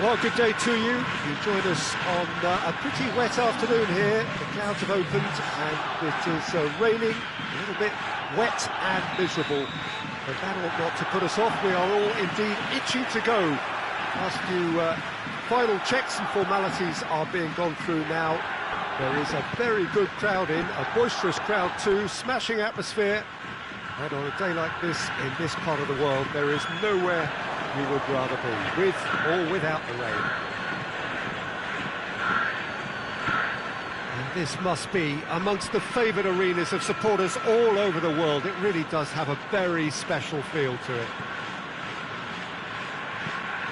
Well, good day to you. You join us on a pretty wet afternoon here. The clouds have opened and it is raining, a little bit wet and miserable. But that ought not to put us off. We are all indeed itching to go. Last few final checks and formalities are being gone through now. There is a very good crowd in, a boisterous crowd too, smashing atmosphere. And on a day like this, in this part of the world, there is nowhere you would rather be, with or without the rain. And this must be amongst the favoured arenas of supporters all over the world. It really does have a very special feel to it.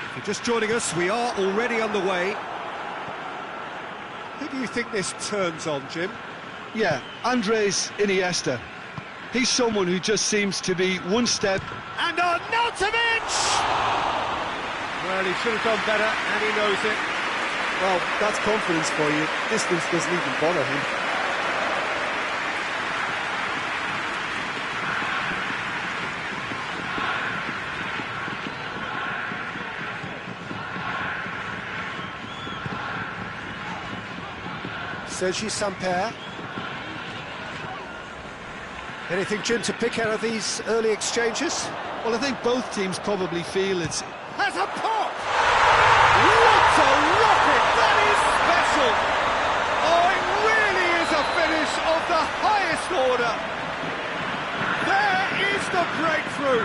If you're just joining us, we are already underway. Who do you think this turns on, Jim? Yeah, Andres Iniesta. He's someone who just seems to be one step... And Arnautovic! Well, he should have done better, and he knows it. Well, that's confidence for you. Distance doesn't even bother him. Sergi Samper. Anything, Jim, to pick out of these early exchanges? Well, I think both teams probably feel it's... Has a pop! What a rocket! That is special! Oh, it really is a finish of the highest order! There is the breakthrough!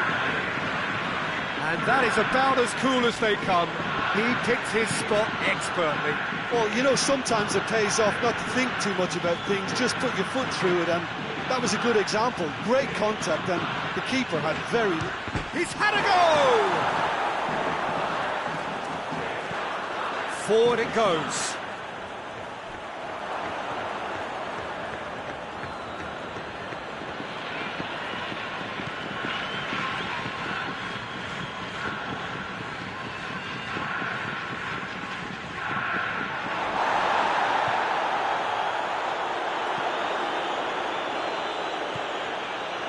And that is about as cool as they come. He picked his spot expertly. Well, you know, sometimes it pays off not to think too much about things, just put your foot through it, and that was a good example. Great contact, and the keeper had very... He's had a go! Forward it goes.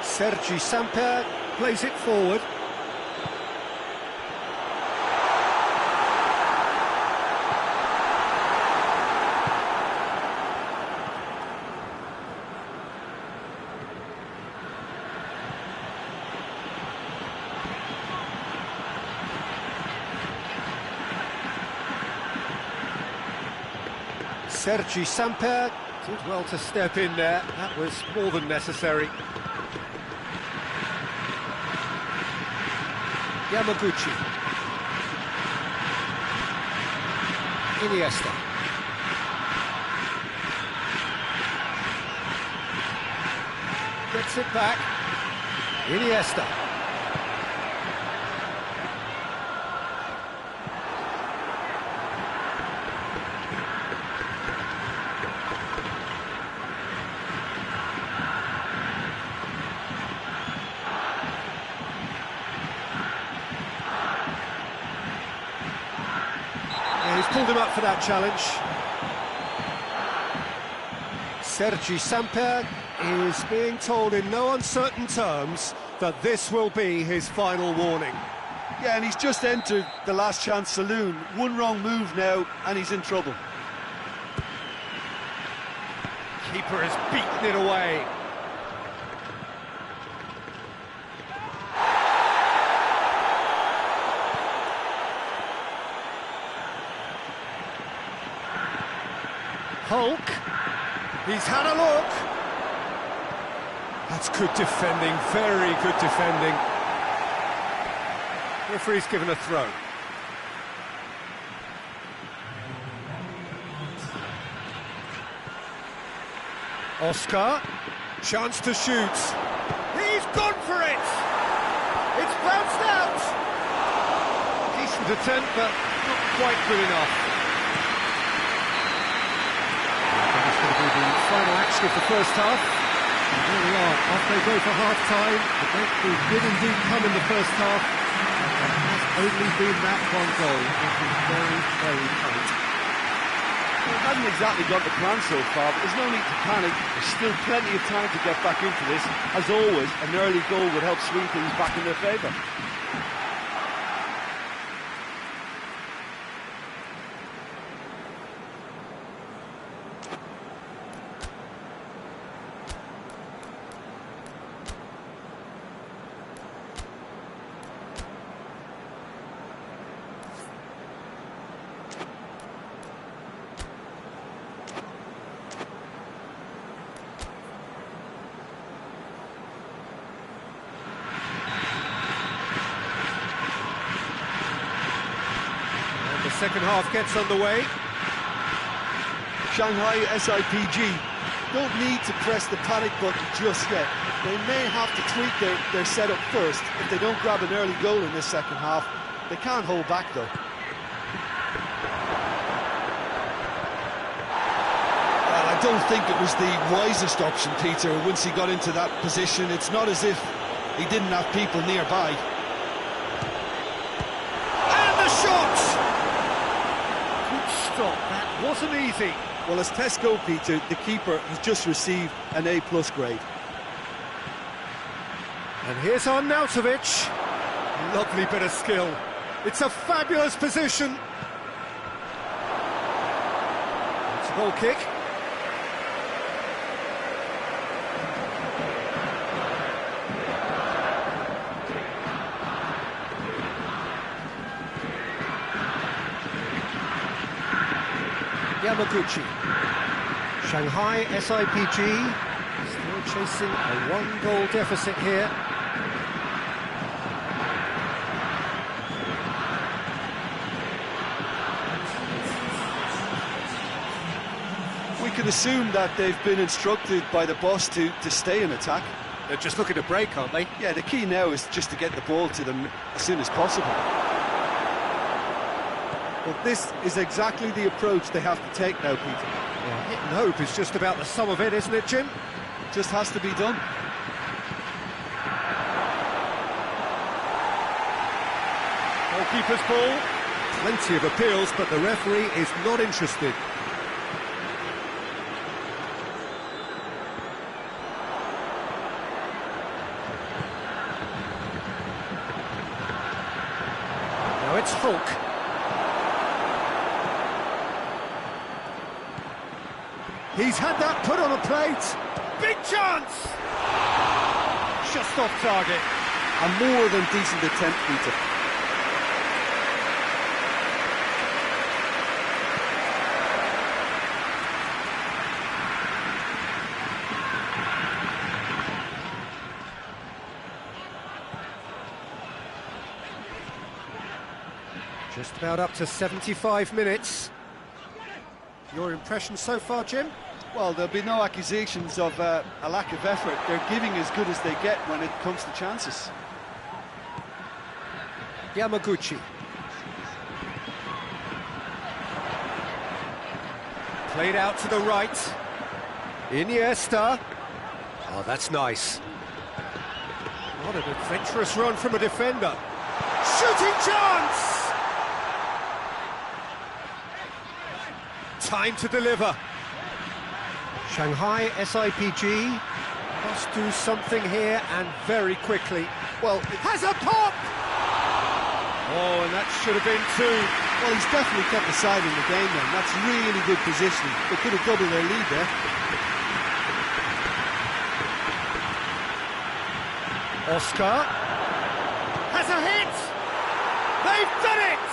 Sergi Samper plays it forward. Sergi Samper did well to step in there. That was more than necessary. Yamaguchi. Iniesta. Gets it back. Iniesta. He's pulled him up for that challenge. Sergi Samper is being told in no uncertain terms that this will be his final warning. Yeah, and he's just entered the last chance saloon. One wrong move now, and he's in trouble. Keeper has beaten it away. Hulk, he's had a look. That's good defending, very good defending. Referee's given a throw. Oscar, chance to shoot. He's gone for it! It's bounced out! Decent attempt, but not quite good enough. The final action of the first half. And here we are, off they go for half-time. The breakthrough did indeed come in the first half. And there has only been that one goal. It was very, very tight. Well, it hasn't exactly got the plan so far, but there's no need to panic. There's still plenty of time to get back into this. As always, an early goal would help swing things back in their favour. second half gets underway. Shanghai SIPG don't need to press the panic button just yet. They may have to tweak their setup first if they don't grab an early goal in this second half. They can't hold back though. I don't think it was the wisest option, Peter, once he got into that position. It's not as if he didn't have people nearby. And the shot! Good stop, that wasn't easy. Well, as tests go, Peter, the keeper has just received an A+ grade. And here's Arnautovic. Lovely bit of skill. It's a fabulous position. It's a goal kick. Yamaguchi. Shanghai SIPG still chasing a one-goal deficit here. We can assume that they've been instructed by the boss to stay in attack. They're just looking to break, aren't they? Yeah, the key now is just to get the ball to them as soon as possible. But this is exactly the approach they have to take now, Peter. Yeah, hit and hope is just about the sum of it, isn't it, Jim? Just has to be done. Goalkeeper's ball. Plenty of appeals, but the referee is not interested. Now it's Hulk. He's had that put on a plate. Big chance! Just off target. A more than decent attempt, Peter. Just about up to 75 minutes. Your impression so far, Jim? Well, there'll be no accusations of a lack of effort. They're giving as good as they get when it comes to chances. Yamaguchi. Played out to the right. Iniesta. Oh, that's nice. What an adventurous run from a defender. Shooting chance! Time to deliver. Shanghai SIPG must do something here, and very quickly. Well, it has a pop! Oh, and that should have been two. Well, he's definitely kept the side in the game then. That's really good positioning. They could have doubled their lead there. Oscar has a hit! They've done it!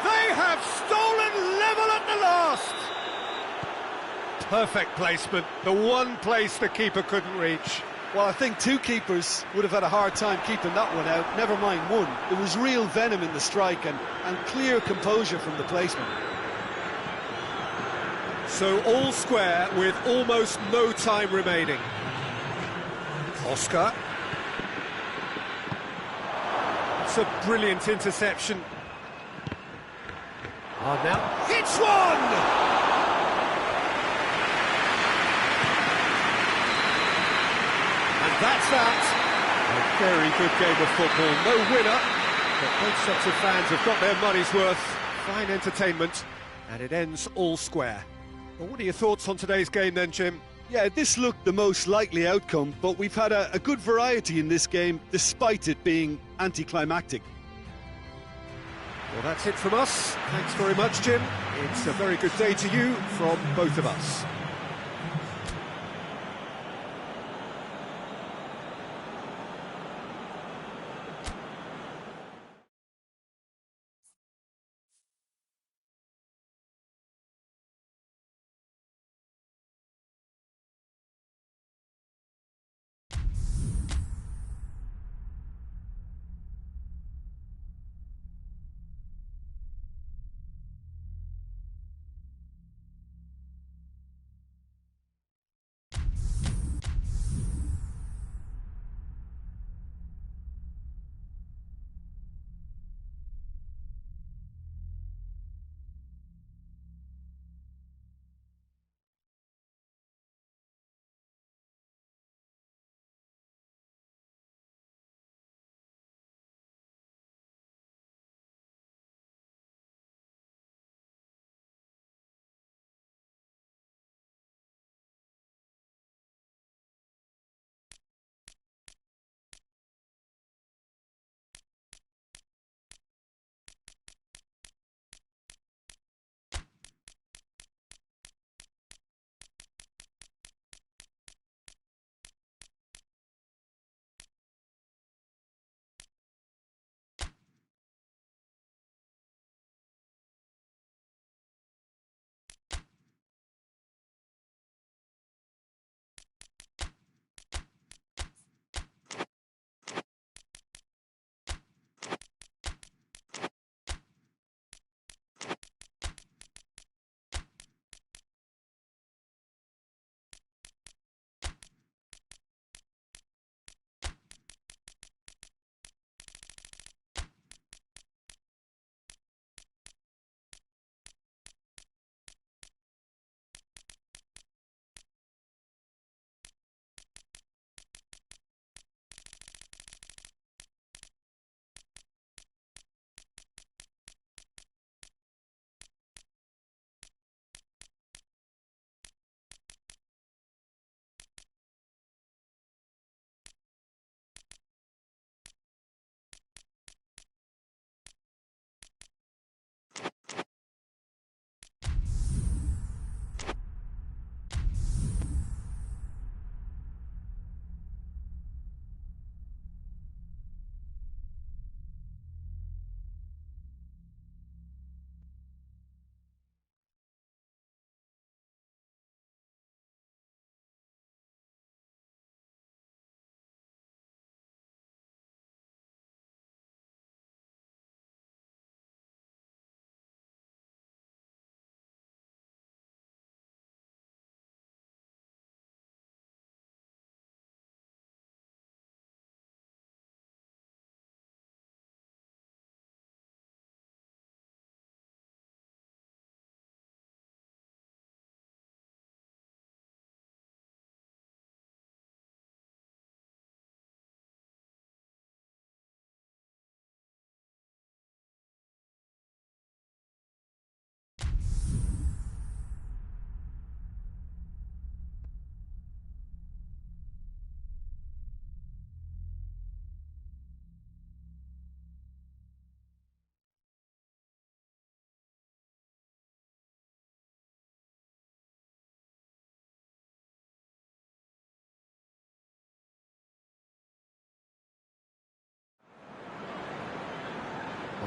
They have stolen level at the last! Perfect placement, the one place the keeper couldn't reach. Well, I think two keepers would have had a hard time keeping that one out, never mind one. There was real venom in the strike and clear composure from the placement. So all square with almost no time remaining. Oscar. It's a brilliant interception. Oh, now hits one! And that's that. A very good game of football. No winner, but both sets of fans have got their money's worth. Fine entertainment, and it ends all square. Well, what are your thoughts on today's game then, Jim? Yeah, this looked the most likely outcome, but we've had a good variety in this game, despite it being anticlimactic. Well, that's it from us. Thanks very much, Jim. It's a very good day to you from both of us.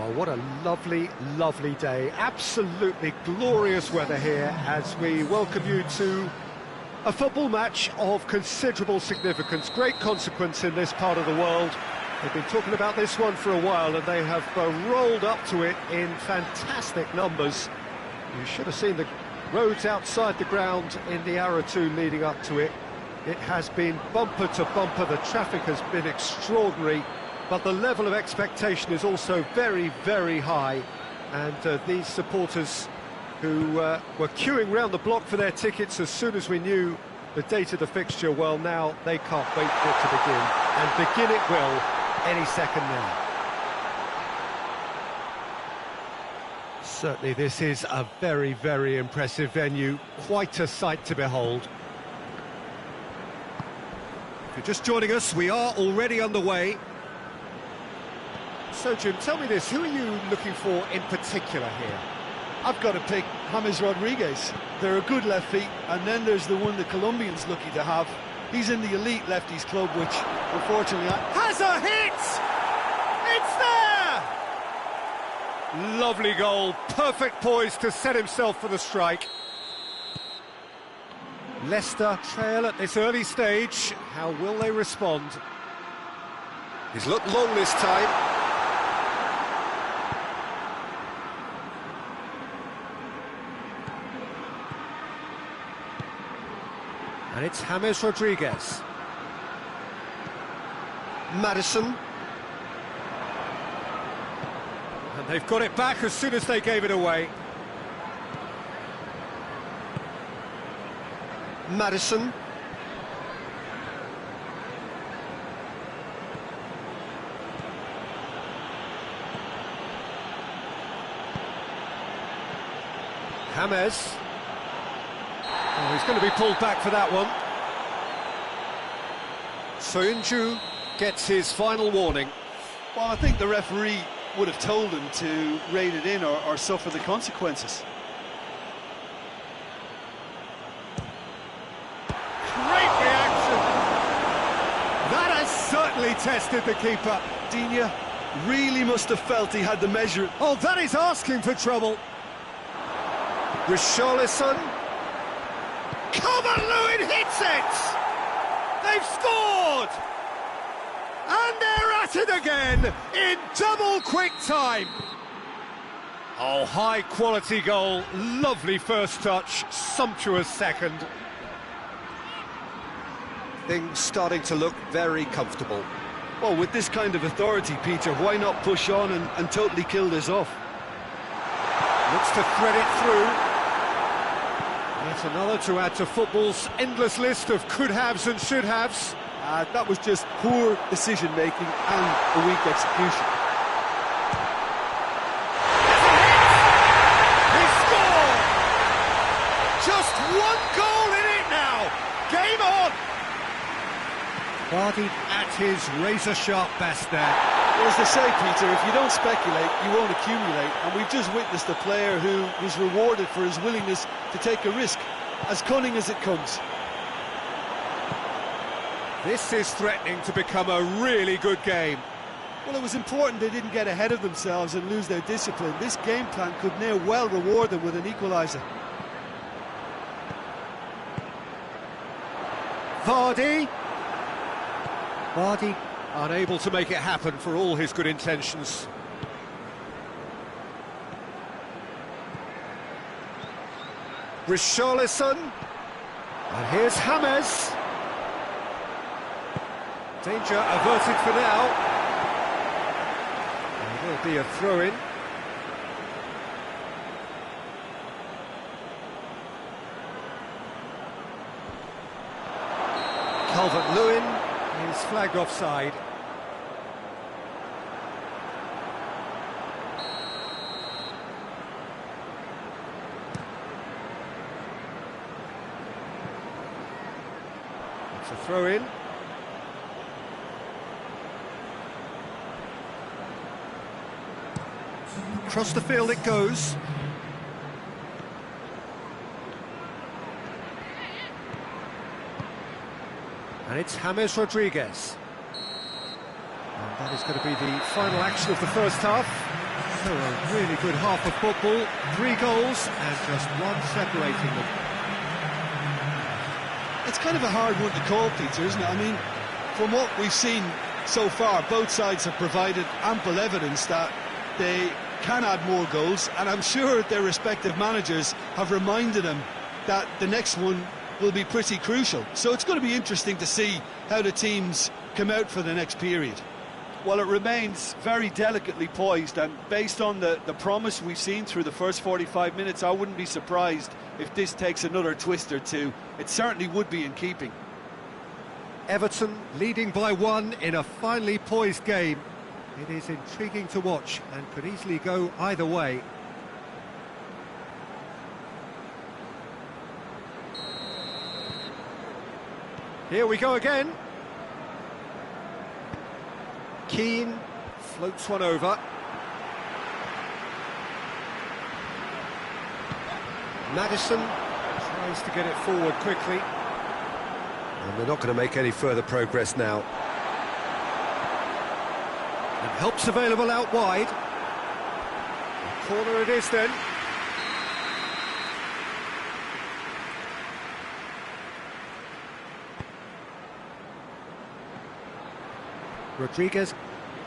Oh, what a lovely, lovely day. Absolutely glorious weather here as we welcome you to a football match of considerable significance, great consequence in this part of the world. They've been talking about this one for a while and they have rolled up to it in fantastic numbers. You should have seen the roads outside the ground in the hour or two leading up to it. It has been bumper to bumper, the traffic has been extraordinary, but the level of expectation is also very, very high. And these supporters who were queuing round the block for their tickets as soon as we knew the date of the fixture, well, now they can't wait for it to begin. And begin it will any second now. Certainly this is a very, very impressive venue, quite a sight to behold. If you're just joining us, we are already underway. So Jim, tell me this, who are you looking for in particular here? I've got to pick James Rodriguez. They're a good left feet, and then there's the one the Colombian's lucky to have. He's in the elite lefties club, which unfortunately has a hit! It's there! Lovely goal, perfect poise to set himself for the strike. Leicester trail at this early stage. How will they respond? He's looked long this time. And it's James Rodriguez. Maddison. And they've got it back as soon as they gave it away. Maddison. James. Oh, he's going to be pulled back for that one. Soyuncu gets his final warning. Well, I think the referee would have told him to rein it in or suffer the consequences. Great reaction! That has certainly tested the keeper. Digne really must have felt he had to measure it. Oh, that is asking for trouble. Richarlison. Calvert-Lewin hits it! They've scored! And they're at it again in double quick time. Oh, high quality goal, lovely first touch, sumptuous second. Things starting to look very comfortable. Well, with this kind of authority, Peter, why not push on and totally kill this off? Looks to thread it through. Yet another to add to football's endless list of could-haves and should-haves. That was just poor decision-making and a weak execution. He scored! Just one goal in it now! Game on! Vardy at his razor-sharp best there. Well, as they say, Peter, if you don't speculate, you won't accumulate. And we've just witnessed a player who was rewarded for his willingness to take a risk, as cunning as it comes. This is threatening to become a really good game. Well, it was important they didn't get ahead of themselves and lose their discipline. This game plan could now well reward them with an equaliser. Vardy unable to make it happen for all his good intentions. Richarlison. And here's James. Danger averted for now. And there'll be a throw-in. Calvert-Lewin is flagged offside. It's a throw-in. Across the field it goes. And it's James Rodriguez. And that is going to be the final action of the first half. So a really good half of football, 3 goals and just one separating them. It's kind of a hard one to call, Peter, isn't it? I mean, from what we've seen so far, both sides have provided ample evidence that they can add more goals, and I'm sure their respective managers have reminded them that the next one will be pretty crucial. So it's going to be interesting to see how the teams come out for the next period. Well, it remains very delicately poised, and based on the promise we've seen through the first 45 minutes, I wouldn't be surprised if this takes another twist or two. It certainly would be in keeping. Everton leading by 1 in a finely poised game. It is intriguing to watch and could easily go either way. Here we go again. Keane floats one over. Maddison tries to get it forward quickly. And they're not going to make any further progress now. And help's available out wide. A corner it is then. Rodriguez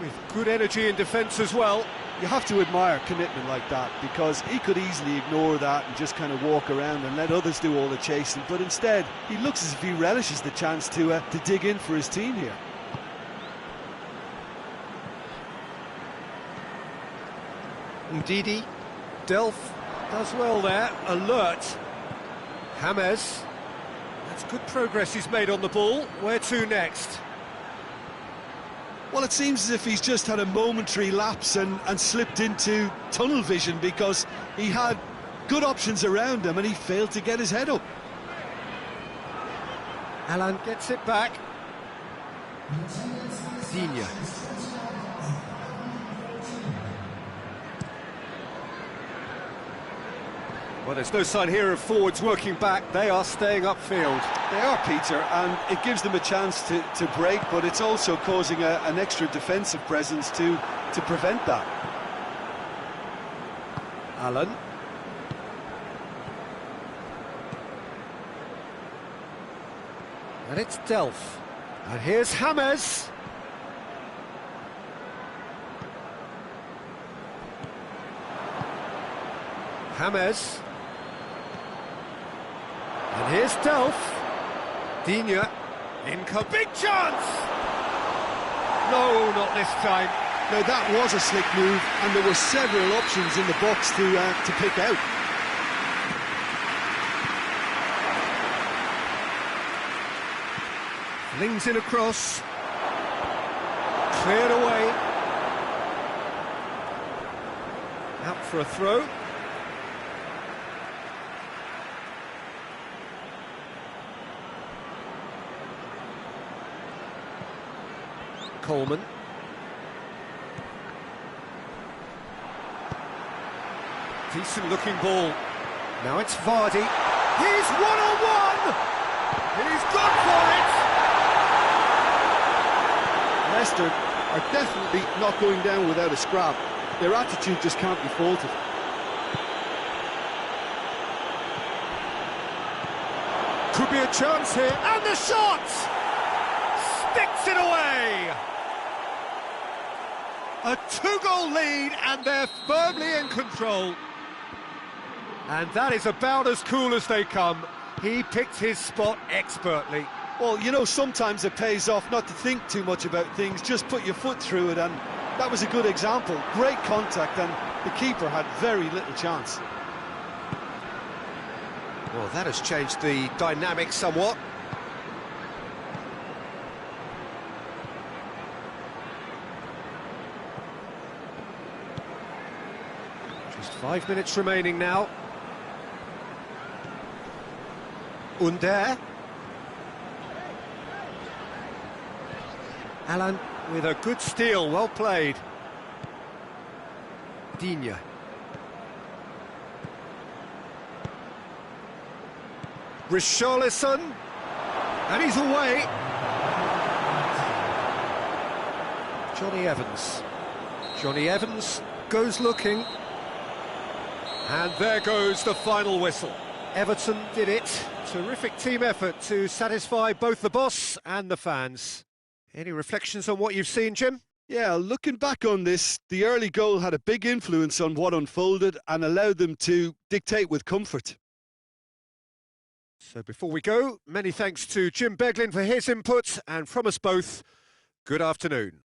with good energy in defence as well. You have to admire commitment like that, because he could easily ignore that and just kind of walk around and let others do all the chasing, but instead he looks as if he relishes the chance to dig in for his team here. Ndidi, Delph does well there, alert. James, that's good progress he's made on the ball. Where to next? Well, it seems as if he's just had a momentary lapse and slipped into tunnel vision, because he had good options around him and he failed to get his head up. Alan gets it back. Digne. Well, there's no sign here of forwards working back. They are staying upfield. They are, Peter, and it gives them a chance to break, but it's also causing an extra defensive presence to prevent that. Alan. And it's Delph. And here's James. James. And here's Delph. Digne. Income. Big chance! No, not this time. Now, that was a slick move, and there were several options in the box to pick out. Flings in across. Cleared away. Out for a throw. Coleman. Decent looking ball. Now it's Vardy. He's one-on-one! He's gone for it! Leicester are definitely not going down without a scrap. Their attitude just can't be faulted. Could be a chance here, and the shot! Sticks it away! A 2-goal lead, and they're firmly in control. And that is about as cool as they come. He picked his spot expertly. Well, you know, sometimes it pays off not to think too much about things, just put your foot through it, and that was a good example. Great contact, and the keeper had very little chance. Well, that has changed the dynamic somewhat. Just 5 minutes remaining now. Under. Alan with a good steal, well played. Digne. Richarlison, and he's away. Johnny Evans. Johnny Evans goes looking. And there goes the final whistle. Everton did it. Terrific team effort to satisfy both the boss and the fans. Any reflections on what you've seen, Jim? Yeah, looking back on this, the early goal had a big influence on what unfolded and allowed them to dictate with comfort. So before we go, many thanks to Jim Beglin for his input, and from us both, good afternoon.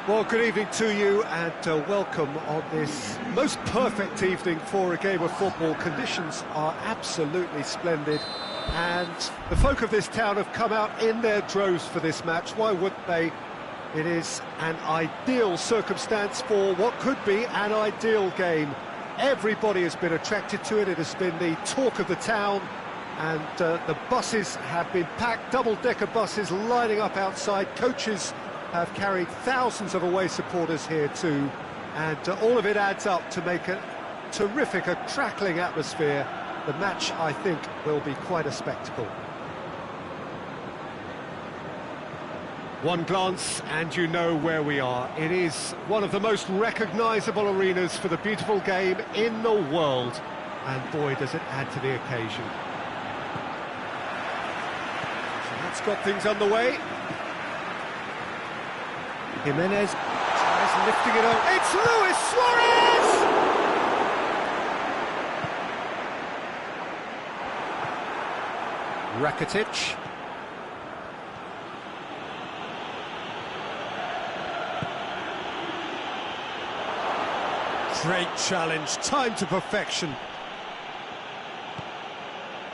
Well, good evening to you and welcome on this most perfect evening for a game of football. Conditions are absolutely splendid and the folk of this town have come out in their droves for this match. Why wouldn't they? It is an ideal circumstance for what could be an ideal game. Everybody has been attracted to it. It has been the talk of the town, and the buses have been packed, double-decker buses lining up outside. Coaches have carried thousands of away supporters here too, and all of it adds up to make a terrific, a crackling atmosphere. The match, I think, will be quite a spectacle. One glance and you know where we are. It is one of the most recognisable arenas for the beautiful game in the world, and boy does it add to the occasion. So that's got things underway. Jimenez tries lifting it up. It's Luis Suarez! Rakitic. Great challenge, time to perfection.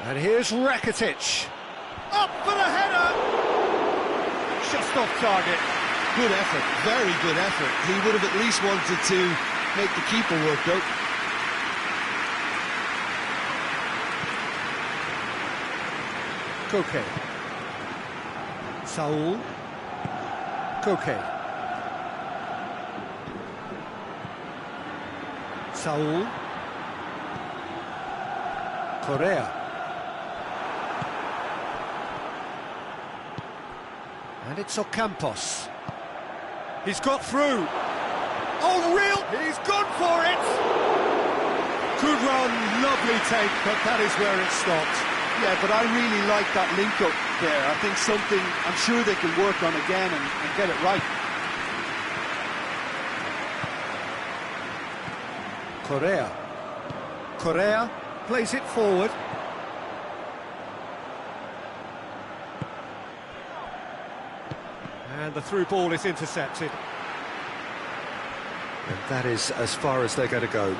And here's Rakitic. Up for the header! Just off target. Good effort, very good effort. He would have at least wanted to make the keeper work, though. Koke. Saul. Koke. Saul. Correa. And it's Ocampos. He's got through. Oh, real! He's gone for it! Good run, lovely take, but that is where it stopped. Yeah, but I really like that link-up there. I think something I'm sure they can work on again and get it right. Correa. Correa plays it forward. And the through ball is intercepted. And that is as far as they're going to go.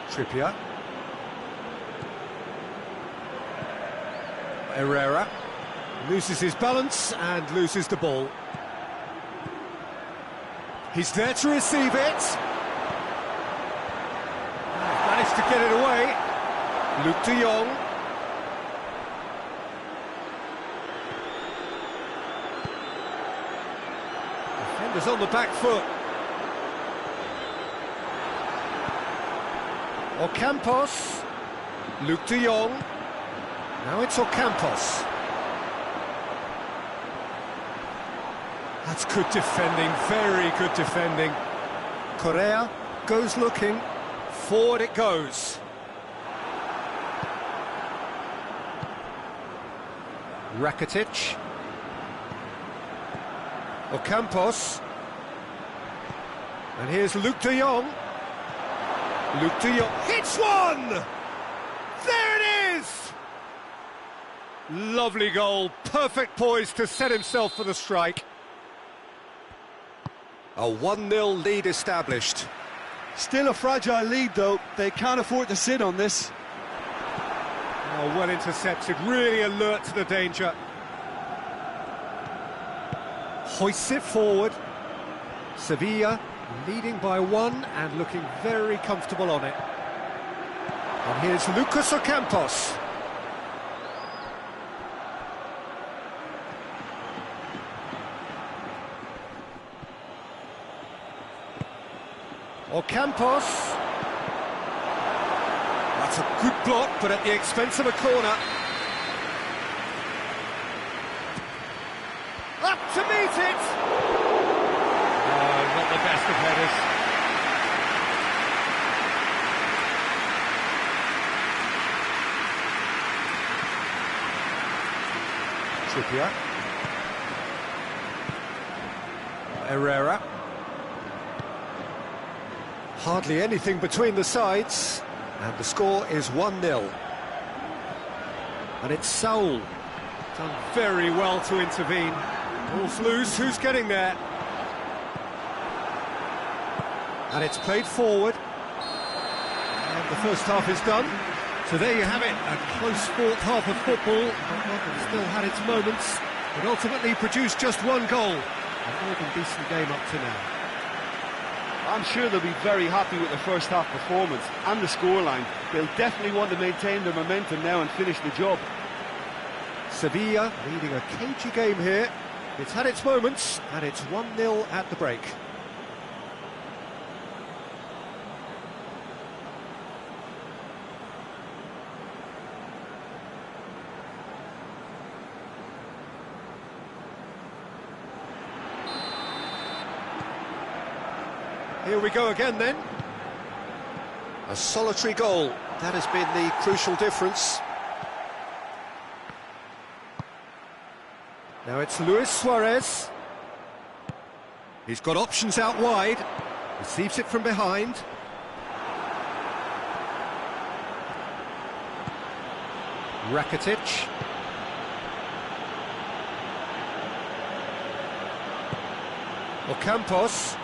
Trippier. Herrera loses his balance and loses the ball. He's there to receive it. Managed to get it away. Luke de Jong. Defenders on the back foot. Ocampos. Luke de Jong. Now it's Ocampos. That's good defending, very good defending. Correa goes looking. Forward it goes. Rakitic. Ocampos. And here's Luke de Jong. Luke de Jong hits one! There it is! Lovely goal, perfect poise to set himself for the strike. A 1-0 lead established. Still a fragile lead, though. They can't afford to sit on this. Oh, well intercepted, really alert to the danger. Hoists it forward. Sevilla leading by 1 and looking very comfortable on it. And here's Lucas Ocampos. Ocampos. That's a good block, but at the expense of a corner. Up to meet it! Oh, not the best of headers. Trippier. Herrera. Hardly anything between the sides. And the score is 1-0. And it's Saul. Done very well to intervene. Ball's loose, who's getting there? And it's played forward. And the first half is done. So there you have it, a close fourth half of football. But still had its moments, but ultimately produced just one goal. A more than decent game up to now. I'm sure they'll be very happy with the first half performance and the scoreline. They'll definitely want to maintain their momentum now and finish the job. Sevilla leading a cagey game here. It's had its moments, and it's 1-0 at the break. Here we go again then. A solitary goal. That has been the crucial difference. Now it's Luis Suarez. He's got options out wide. Receives it from behind. Rakitic. Ocampos.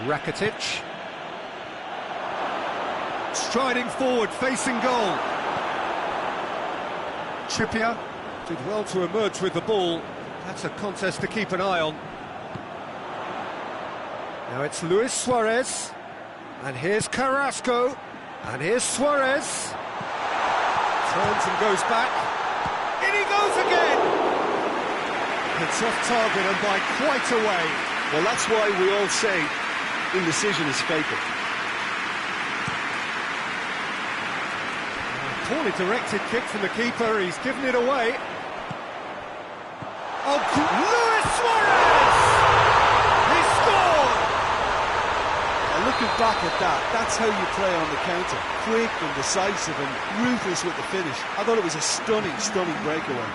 Rakitic. Striding forward, facing goal. Trippier did well to emerge with the ball. That's a contest to keep an eye on. Now it's Luis Suarez. And here's Carrasco. And here's Suarez. Turns and goes back. In he goes again! It's off target and by quite a way. Well, that's why we all say indecision is fatal. Poorly directed kick from the keeper, he's given it away. Oh, Luis Suarez! He scored! And looking back at that, that's how you play on the counter. Quick and decisive and ruthless with the finish. I thought it was a stunning, stunning breakaway.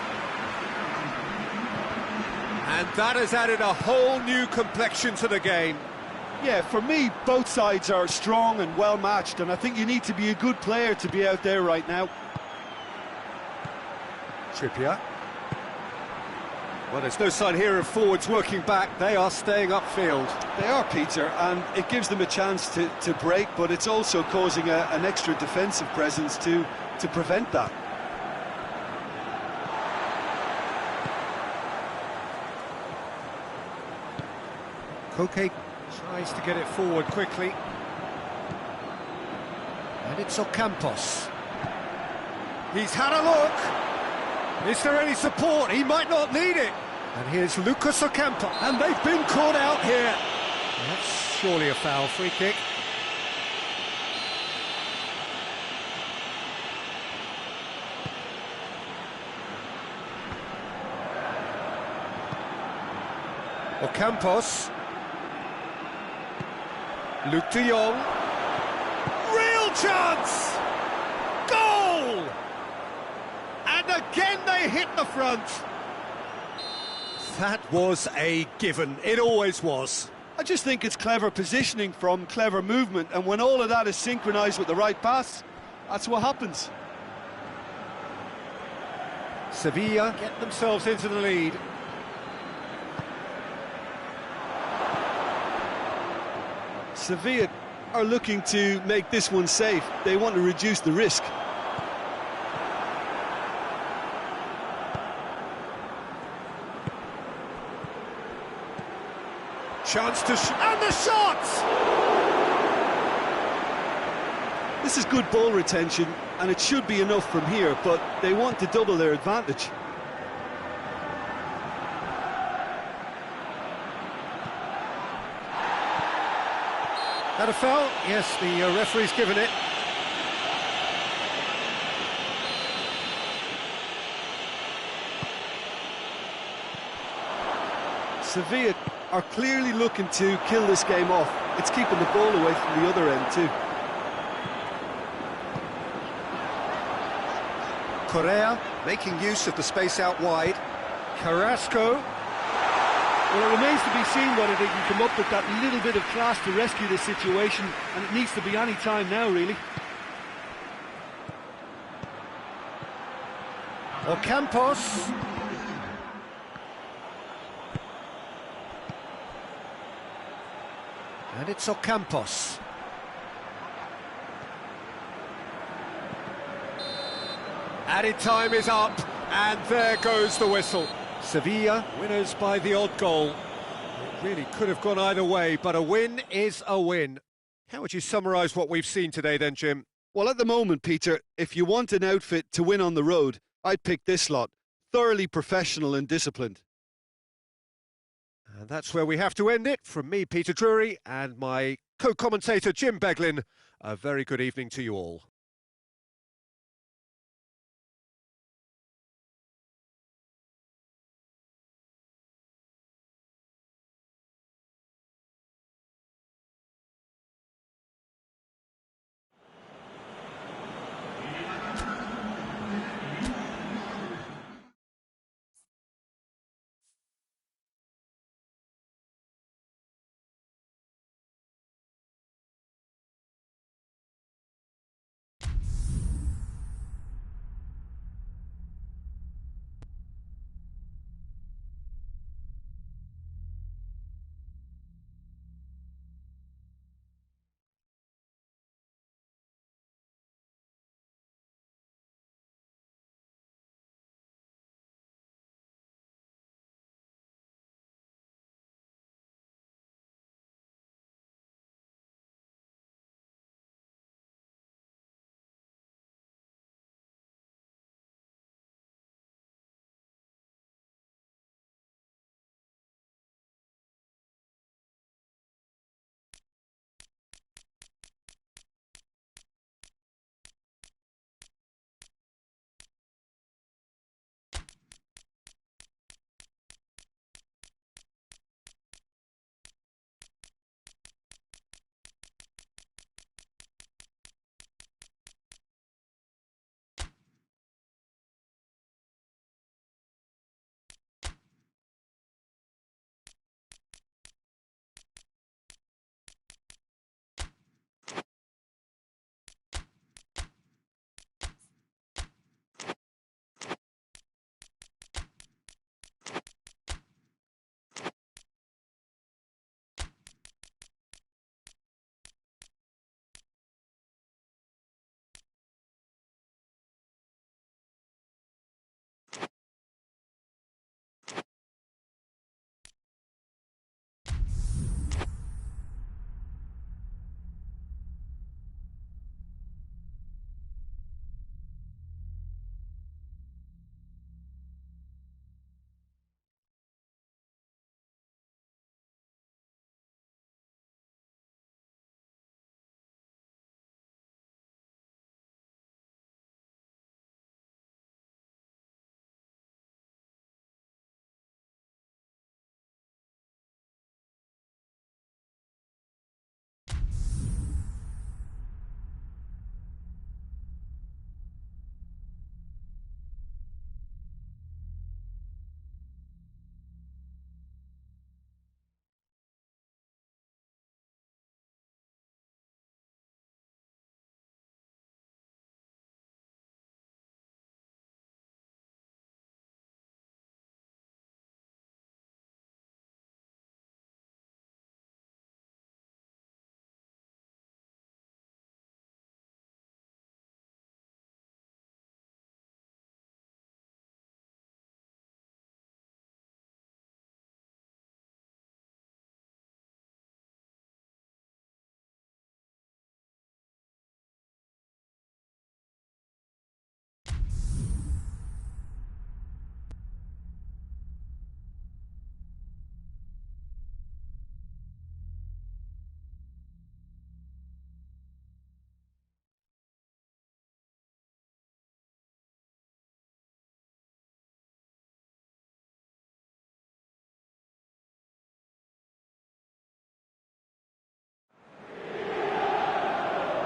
And that has added a whole new complexion to the game. Yeah, for me, both sides are strong and well matched, and I think you need to be a good player to be out there right now. Trippier. Well, there's no sign here of forwards working back. They are staying upfield. They are, Peter, and it gives them a chance to break, but it's also causing an extra defensive presence to prevent that. Koke tries to get it forward quickly. And it's Ocampos. He's had a look. Is there any support? He might not need it. And here's Lucas Ocampos. And they've been caught out here. That's surely a foul. Free kick. Ocampos. Luke de Jong. Real chance! Goal! And again they hit the front. That was a given. It always was. I just think it's clever positioning from clever movement, and when all of that is synchronised with the right pass, that's what happens. Sevilla get themselves into the lead. Sevilla are looking to make this one safe. They want to reduce the risk. Chance to and the shot! This is good ball retention, and it should be enough from here, but they want to double their advantage. That a foul? Yes, the referee's given it. Sevilla are clearly looking to kill this game off. It's keeping the ball away from the other end too. Correa making use of the space out wide. Carrasco. Well, it remains to be seen whether they can come up with that little bit of class to rescue this situation, and it needs to be any time now, really. Ocampos. And it's Ocampos. Added time is up, and there goes the whistle. Sevilla winners by the odd goal. It really could have gone either way, but a win is a win. How would you summarise what we've seen today then, Jim? Well, at the moment, Peter, if you want an outfit to win on the road, I'd pick this lot. Thoroughly professional and disciplined. And that's where we have to end it. From me, Peter Drury, and my co-commentator, Jim Beglin, a very good evening to you all.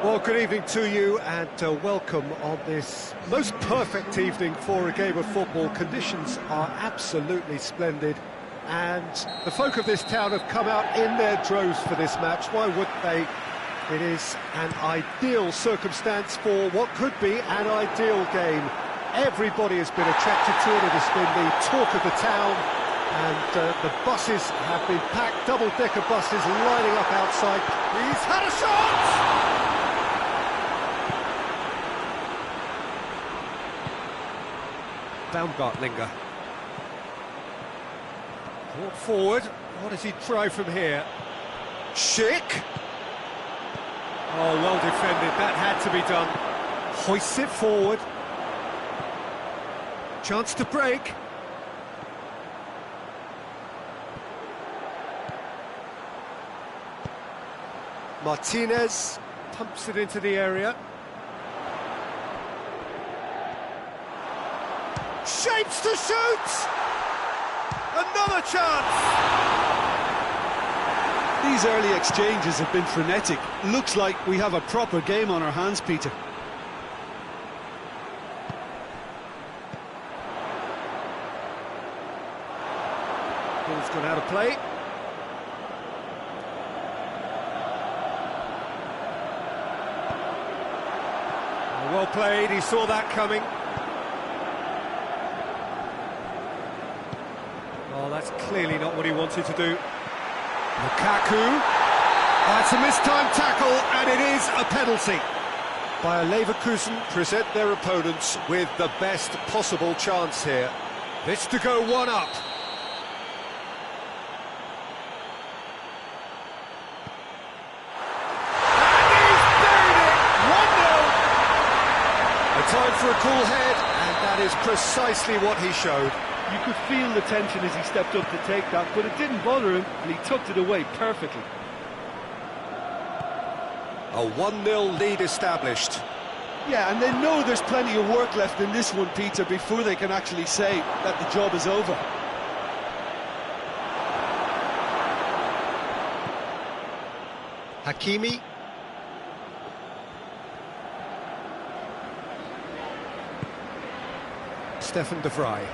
Well, good evening to you, and welcome on this most perfect evening for a game of football. Conditions are absolutely splendid, and the folk of this town have come out in their droves for this match. Why wouldn't they? It is an ideal circumstance for what could be an ideal game. Everybody has been attracted to it. It has been the talk of the town, and the buses have been packed, double-decker buses lining up outside. He's had a shot! Baumgartlinger. Brought forward. What does he try from here? Schick. Oh, well defended. That had to be done. Hoists it forward. Chance to break. Martinez pumps it into the area. Shapes to shoot! Another chance! These early exchanges have been frenetic. Looks like we have a proper game on our hands, Peter. Ball's gone out of play. Oh, well played, he saw that coming. Oh, that's clearly not what he wanted to do. Lukaku. That's a mistimed tackle, and it is a penalty. Bayer Leverkusen present their opponents with the best possible chance here. This to go one up. And he's buried it! 1-0. A time for a cool head, and that is precisely what he showed. You could feel the tension as he stepped up to take that, but it didn't bother him, and he tucked it away perfectly. A 1-0 lead established. Yeah, and they know there's plenty of work left in this one, Peter, before they can actually say that the job is over. Hakimi. Stefan de Vrij.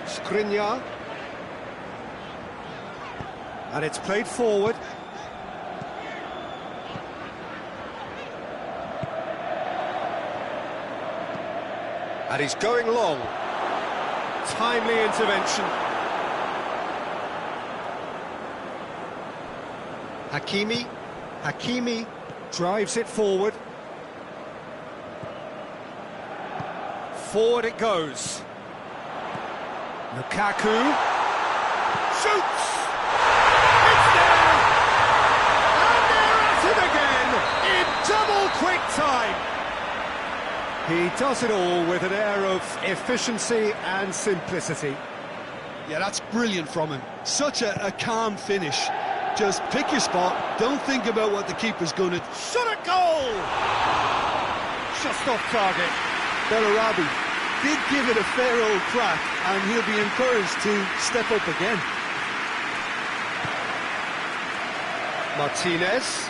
Skriniar. And it's played forward. And he's going long. Timely intervention. Hakimi. Hakimi drives it forward. Forward it goes. Lukaku shoots! It's there! And they're at it again in double quick time! He does it all with an air of efficiency and simplicity. Yeah, that's brilliant from him. Such a calm finish. Just pick your spot, don't think about what the keeper's gonna... Shot at goal! Just off target. Bellarabi did give it a fair old crack, and he'll be encouraged to step up again. Martinez.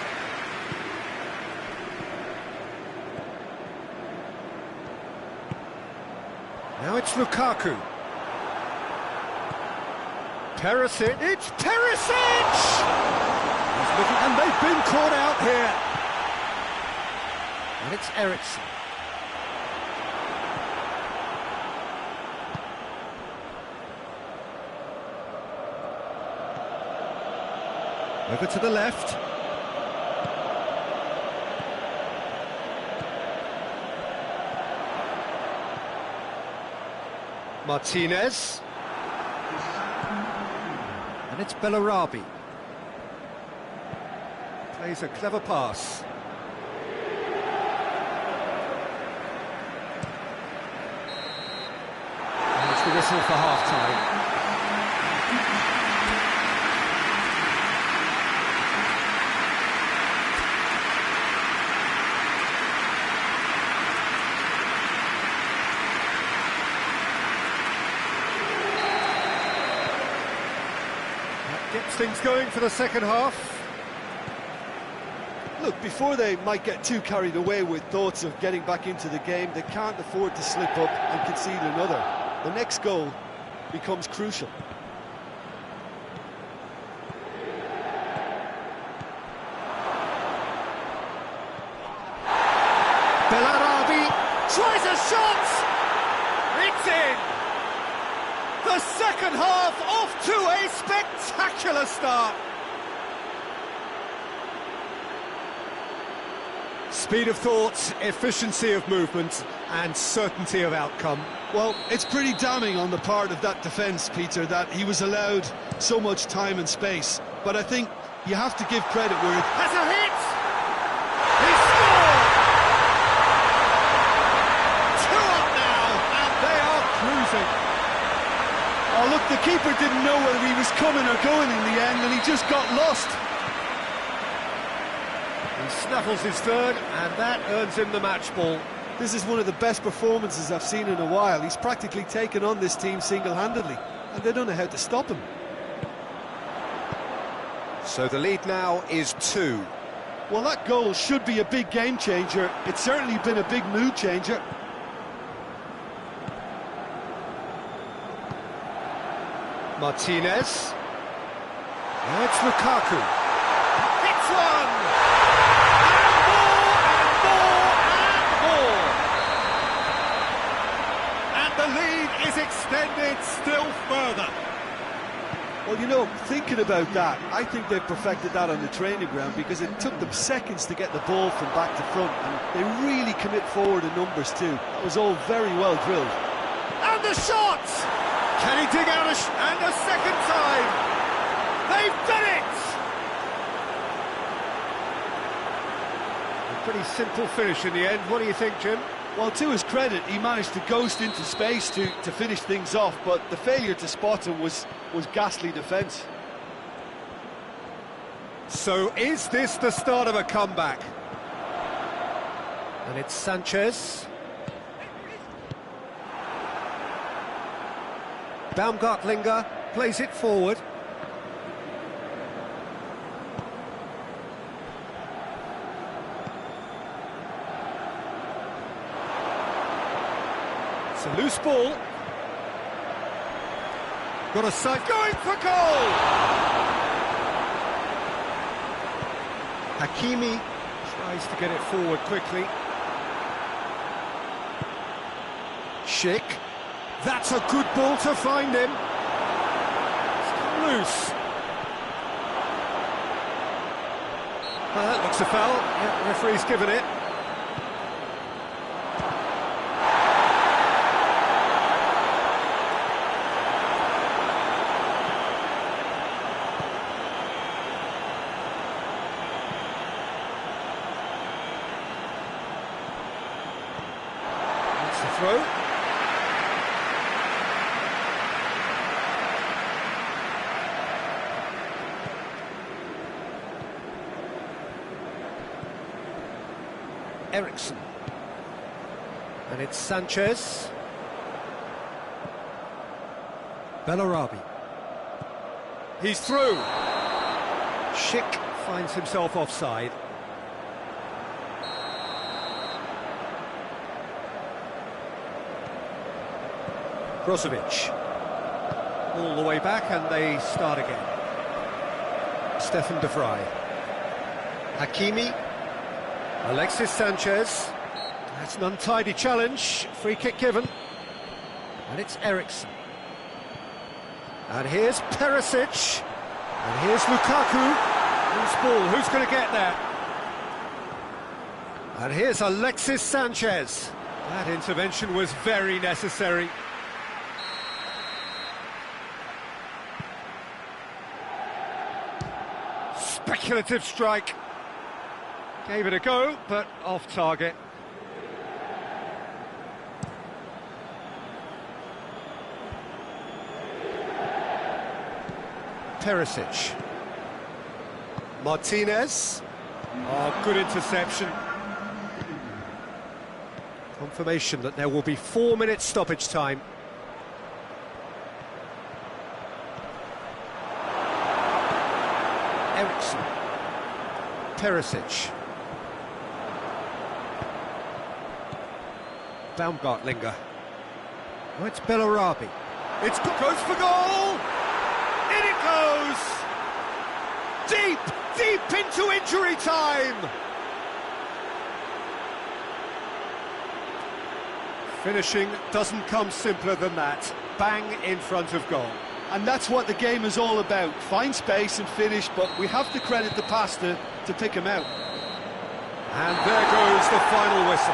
Now it's Lukaku. Perisic. It's Perisic! He's looking, and they've been caught out here. And it's Eriksson. Over to the left. Martinez. And it's Bellarabi. Plays a clever pass. And it's the whistle for half-time. Gets things going for the second half. Look, before they might get too carried away with thoughts of getting back into the game, they can't afford to slip up and concede another. The next goal becomes crucial. Tries a shot! It's in! The second half off to a spectacular start. Speed of thought, efficiency of movement, and certainty of outcome. Well, it's pretty damning on the part of that defence, Peter, that he was allowed so much time and space. But I think you have to give credit where it... Has a hit! He scored! 2 up now, and they are cruising. Oh, look, the keeper didn't know whether he was coming or going in the end, and he just got lost. He snaffles his third, and that earns him the match ball. This is one of the best performances I've seen in a while. He's practically taken on this team single-handedly, and they don't know how to stop him. So the lead now is 2. Well, that goal should be a big game changer. It's certainly been a big mood changer. Martinez. Now it's Lukaku. Hits one! And the lead is extended still further. Well, you know, thinking about that, I think they've perfected that on the training ground because it took them seconds to get the ball from back to front, and they really commit forward in numbers too. That was all very well drilled. And the shot! Can he dig out and a second time? They've done it! A pretty simple finish in the end. What do you think, Jim? Well, to his credit, he managed to ghost into space to finish things off, but the failure to spot him was ghastly defence. So is this the start of a comeback? And it's Sanchez. Baumgartlinger plays it forward. It's a loose ball. Got a side going for goal! Hakimi tries to get it forward quickly. Schick. That's a good ball to find him. It's come loose. Well, that looks a foul. Yeah, referee's given it. That's the throw. Ericsson. And it's Sanchez. Bellarabi. He's through. Schick finds himself offside. Brozovic. All the way back, and they start again. Stefan de Vrij. Hakimi. Alexis Sanchez. That's an untidy challenge. Free kick given. And it's Ericsson. And here's Perisic. And here's Lukaku. Loose ball. Who's going to get there? And here's Alexis Sanchez. That intervention was very necessary. Speculative strike. Gave it a go, but off target. Perisic. Martinez. Oh, good interception. Confirmation that there will be 4 minutes stoppage time. Ericsson. Perisic. Baumgartlinger. Oh, it's Bellarabi. It goes for goal! In it goes! Deep, deep into injury time! Finishing doesn't come simpler than that. Bang in front of goal. And that's what the game is all about. Find space and finish, but we have to credit the pass to pick him out. And there goes the final whistle.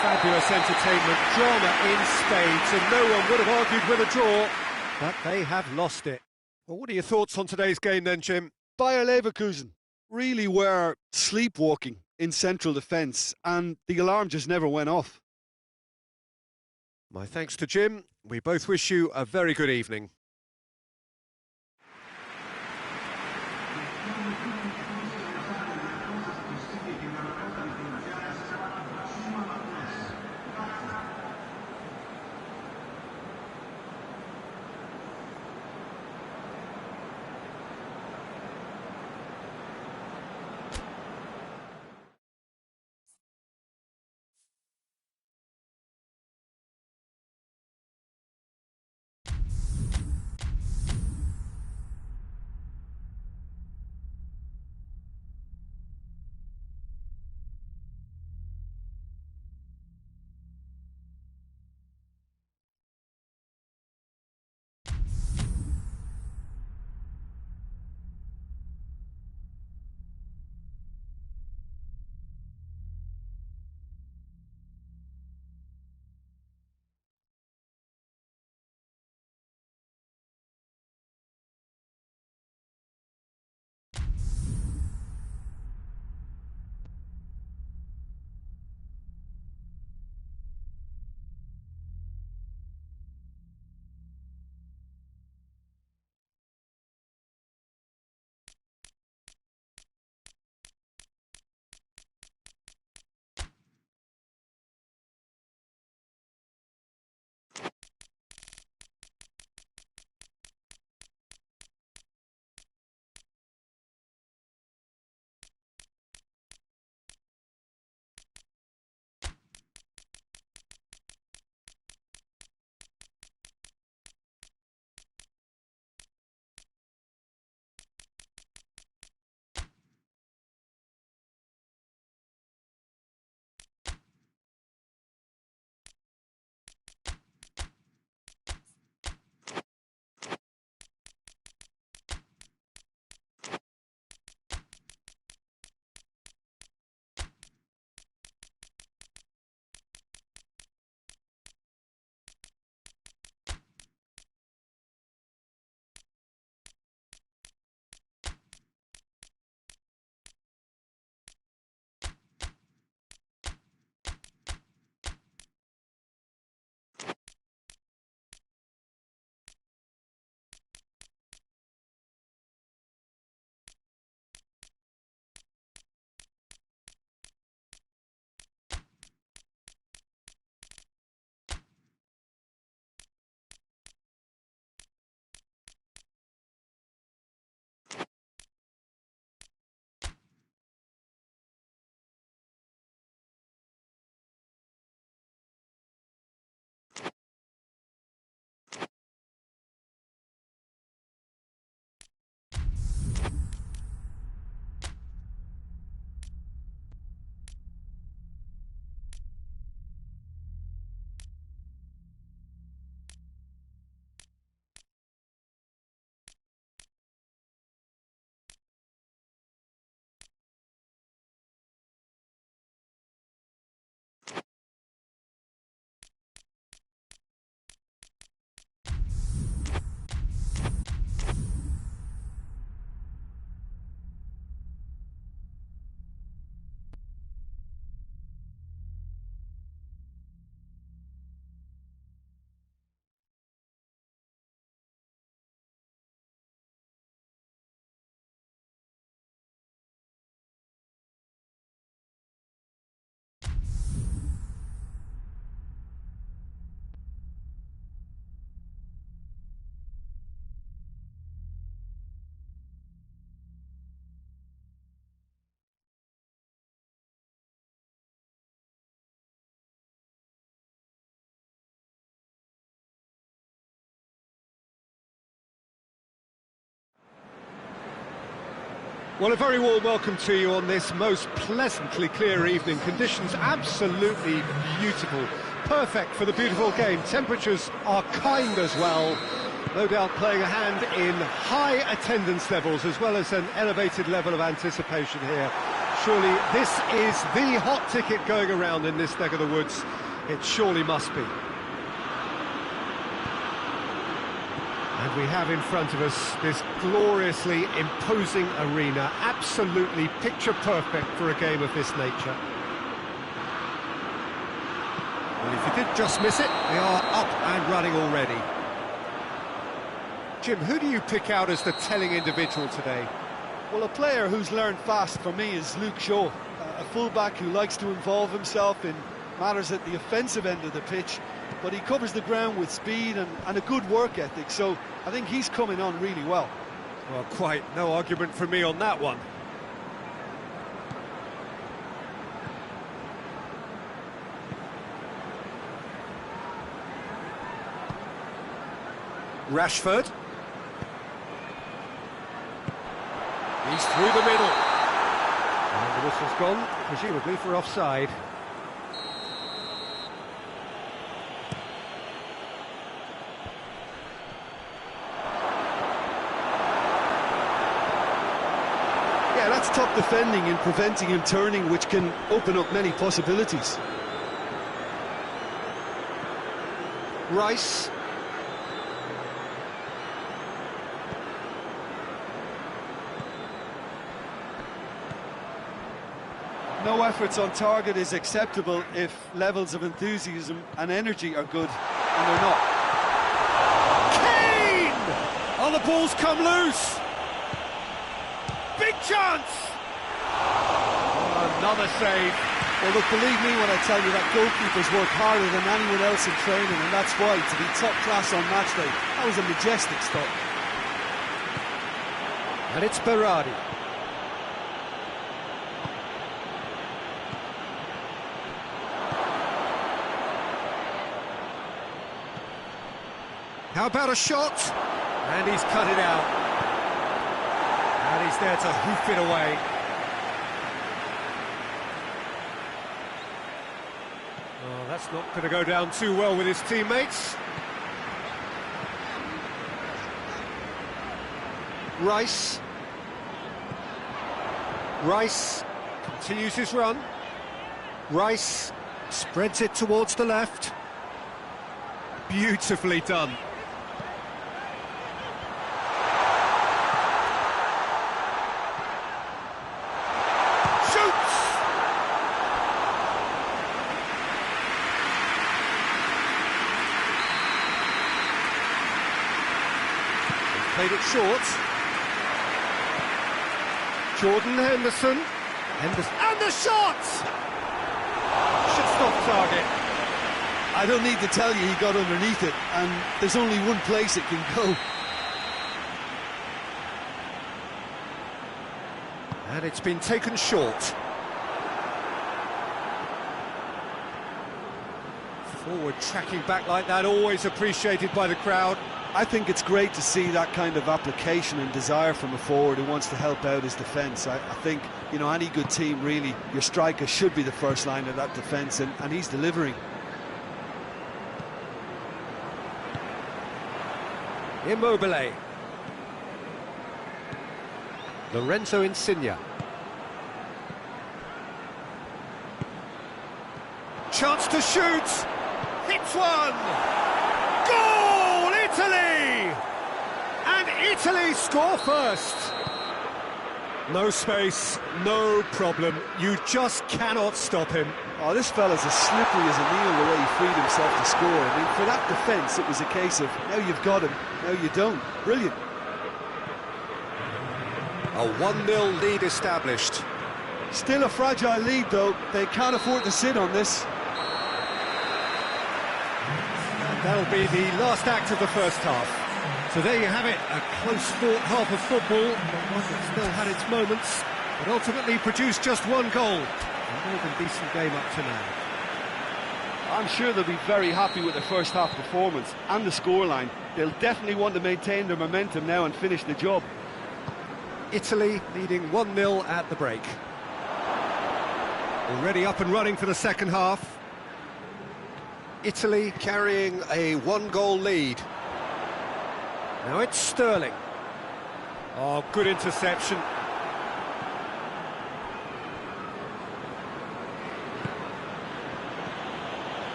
Fabulous entertainment, drama in spades, and no one would have argued with a draw, but they have lost it. Well, what are your thoughts on today's game then, Jim? Bayer Leverkusen really were sleepwalking in central defence, and the alarm just never went off. My thanks to Jim. We both wish you a very good evening. Well, a very warm welcome to you on this most pleasantly clear evening. Conditions absolutely beautiful. perfect for the beautiful game. Temperatures are kind as well. No doubt playing a hand in high attendance levels as well as an elevated level of anticipation here. Surely this is the hot ticket going around in this neck of the woods. It surely must be. And we have in front of us this gloriously imposing arena, absolutely picture perfect for a game of this nature. Well, if you did just miss it, we are up and running already. Jim, who do you pick out as the telling individual today? Well, a player who's learned fast for me is Luke Shaw, a fullback who likes to involve himself in matters at the offensive end of the pitch, but he covers the ground with speed and a good work ethic, so I think he's coming on really well. Well, quite no argument from me on that one. Rashford. He's through the middle. And the whistle's gone, presumably for offside. Yeah, that's top defending and preventing him turning, which can open up many possibilities. Rice. No efforts on target is acceptable if levels of enthusiasm and energy are good, and they're not. Kane! Oh, the ball's come loose! Big chance! Oh, another save. Well, look, believe me when I tell you that goalkeepers work harder than anyone else in training, and that's why, to be top class on match day, that was a majestic stop. And it's Berardi. How about a shot? And he's cut it out. And he's there to hoof it away. Oh, that's not going to go down too well with his teammates. Rice. Rice continues his run. Rice spreads it towards the left. Beautifully done. Played it short. Jordan Henderson. And the shot! Should stop target. I don't need to tell you he got underneath it, and there's only one place it can go. And it's been taken short. Forward tracking back like that, always appreciated by the crowd. I think it's great to see that kind of application and desire from a forward who wants to help out his defence. I think, you know, any good team, really, your striker should be the first line of that defence, and he's delivering. Immobile. Lorenzo Insigne. Chance to shoot. Hits one. Goal, Italy! And Italy score first. No space, no problem. You just cannot stop him. Oh, this fella's as slippery as a needle the way he freed himself to score. I mean, for that defence, it was a case of, now you've got him, now you don't. Brilliant. A 1-0 lead established. Still a fragile lead, though. They can't afford to sit on this. And that'll be the last act of the first half. So there you have it, a close-fought half of football, one that still had its moments, but ultimately produced just one goal. A more than decent game up to now. I'm sure they'll be very happy with their first half performance and the scoreline. They'll definitely want to maintain their momentum now and finish the job. Italy leading 1-0 at the break. Already up and running for the second half. Italy carrying a one-goal lead. Now it's Sterling. Oh, good interception.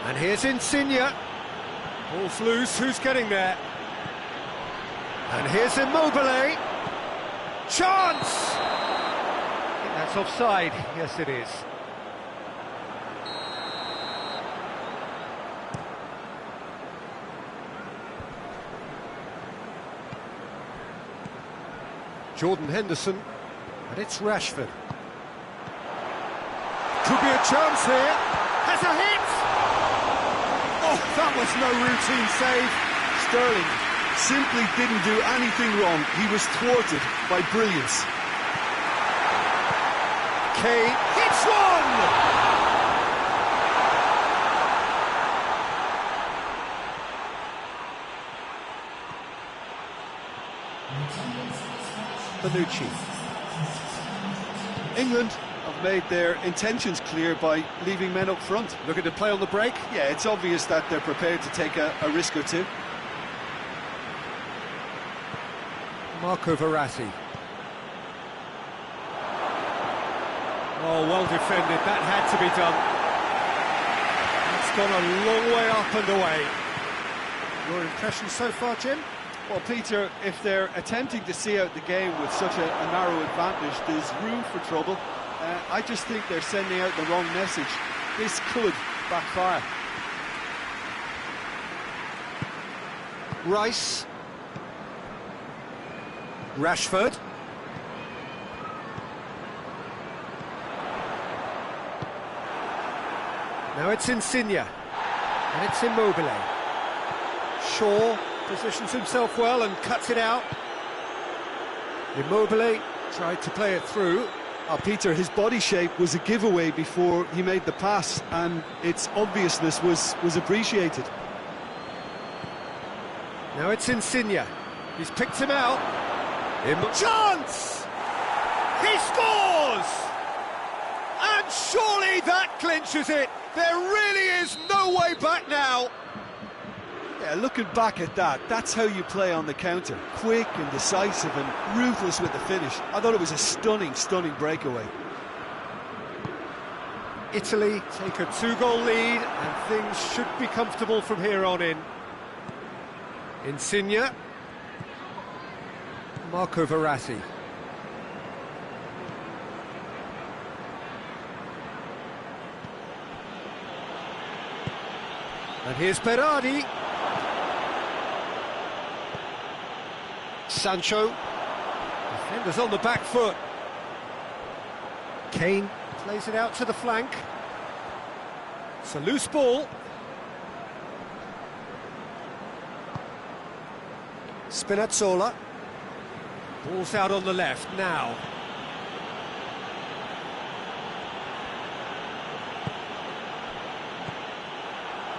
And here's Insigne. Ball's loose, who's getting there? And here's Immobile. Chance! I think that's offside. Yes, it is. Jordan Henderson, and it's Rashford. Could be a chance here. Has a hit! Oh, that was no routine save. Sterling simply didn't do anything wrong. He was thwarted by brilliance. Kane hits one! Bonucci. England have made their intentions clear by leaving men up front. Looking to play on the break. Yeah, it's obvious that they're prepared to take a risk or two. Marco Verratti. Oh, well defended. That had to be done. It's gone a long way up and away. Your impression so far, Jim? Well, Peter, if they're attempting to see out the game with such a narrow advantage, there's room for trouble. I just think they're sending out the wrong message. This could backfire. Rice. Rashford. Now it's Insigne. And it's Immobile. Shaw positions himself well and cuts it out. Immobile tried to play it through. Peter, his body shape was a giveaway before he made the pass, and its obviousness was appreciated. Now it's Insigne. He's picked him out. Chance! He scores! And surely that clinches it. There really is no way back now. Yeah, looking back at that, that's how you play on the counter. Quick and decisive and ruthless with the finish. I thought it was a stunning, stunning breakaway. Italy take a two-goal lead and things should be comfortable from here on in. Insigne. Marco Verratti. And here's Berardi. Sancho. Defenders on the back foot. Kane plays it out to the flank. It's a loose ball. Spinazzola. Ball's out on the left now.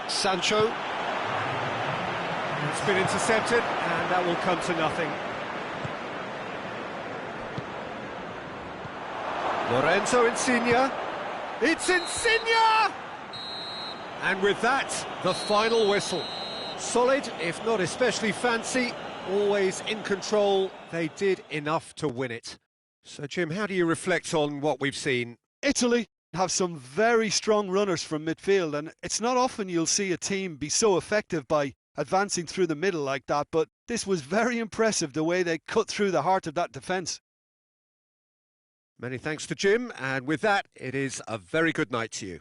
Sancho. It's been intercepted, and that will come to nothing. Lorenzo Insigne. It's Insigne! And with that, the final whistle. Solid, if not especially fancy, always in control. They did enough to win it. So, Jim, how do you reflect on what we've seen? Italy have some very strong runners from midfield, and it's not often you'll see a team be so effective by advancing through the middle like that, but this was very impressive the way they cut through the heart of that defence. Many thanks to Jim, and with that, it is a very good night to you.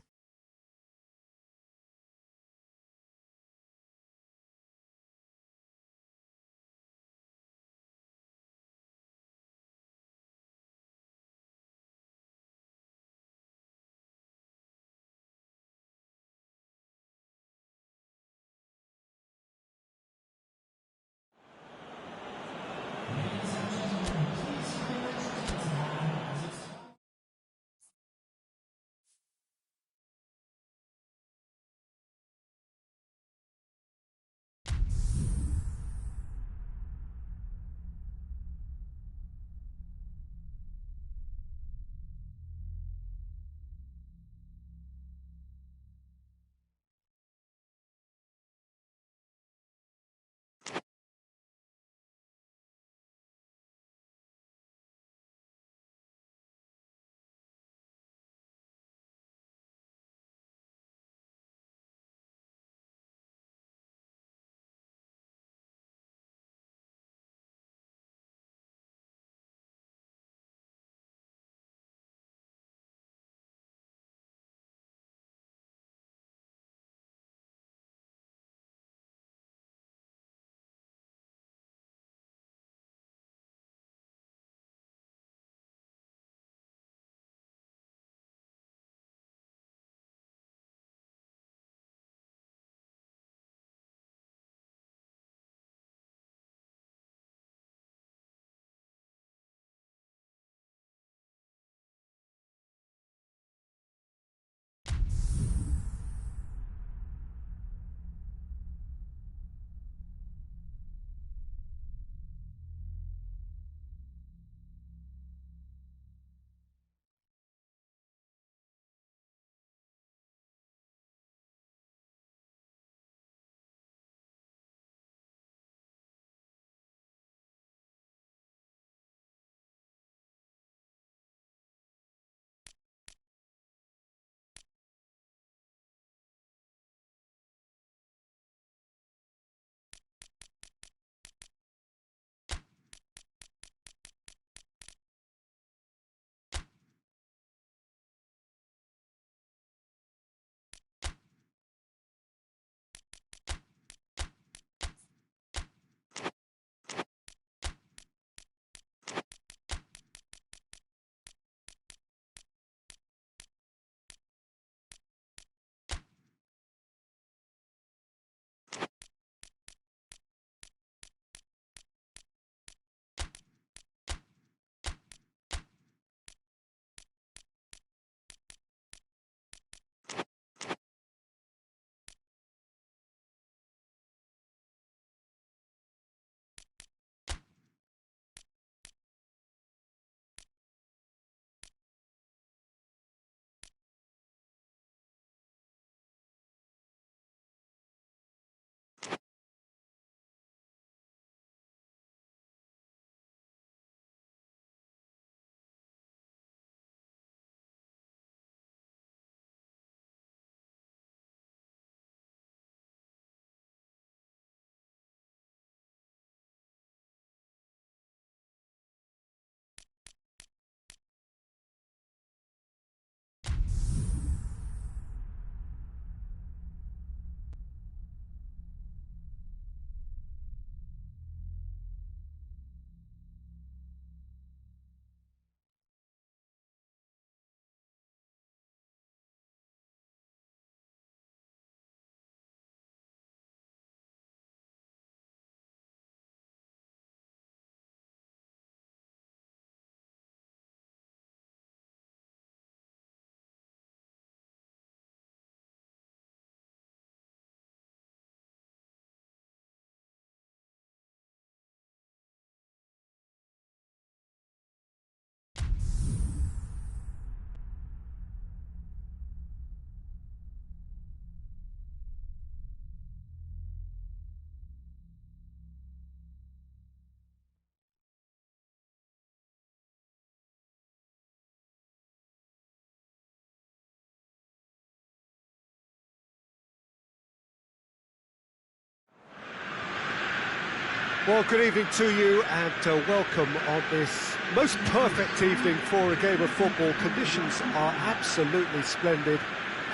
Well, good evening to you and welcome on this most perfect evening for a game of football. Conditions are absolutely splendid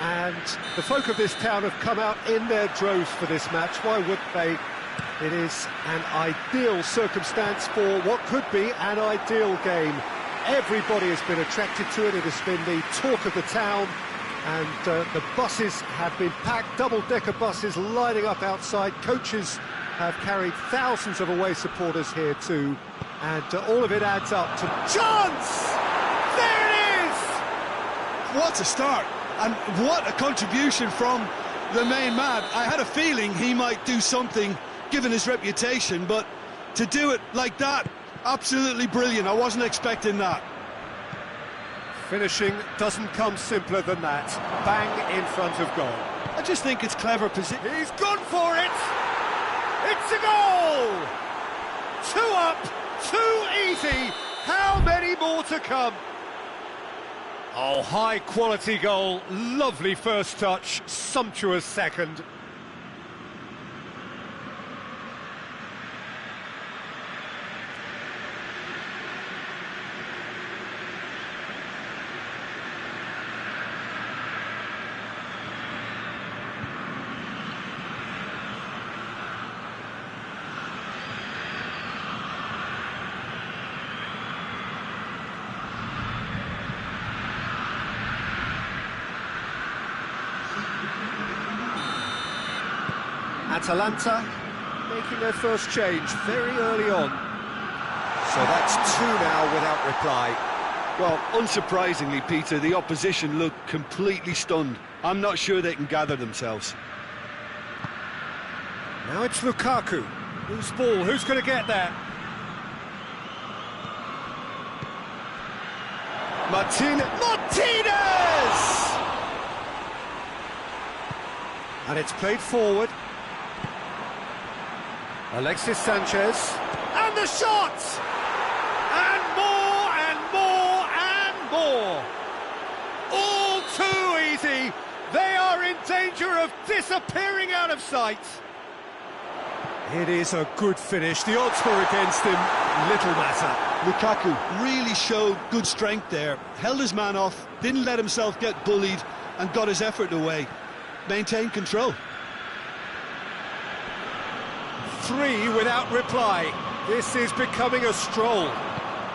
and the folk of this town have come out in their droves for this match. Why would they? It is an ideal circumstance for what could be an ideal game. Everybody has been attracted to it. It has been the talk of the town. And the buses have been packed, double-decker buses lining up outside. Coaches have carried thousands of away supporters here too. And all of it adds up to chance! There it is! What a start, and what a contribution from the main man. I had a feeling he might do something, given his reputation, but to do it like that, absolutely brilliant. I wasn't expecting that. Finishing doesn't come simpler than that. Bang in front of goal. I just think it's clever position. He's gone for it! It's a goal! 2 up, 2 easy. How many more to come? Oh, high quality goal. Lovely first touch, sumptuous second. Atalanta making their first change very early on. So that's 2 now without reply. Well, unsurprisingly, Peter, the opposition look completely stunned. I'm not sure they can gather themselves. Now it's Lukaku. Loose ball, who's going to get there? Martinez! And it's played forward. Alexis Sanchez, and the shot! And more, and more, and more! All too easy! They are in danger of disappearing out of sight! It is a good finish. The odds were against him, little matter. Lukaku really showed good strength there, held his man off, didn't let himself get bullied, and got his effort away. Maintained control. 3 without reply. This is becoming a stroll.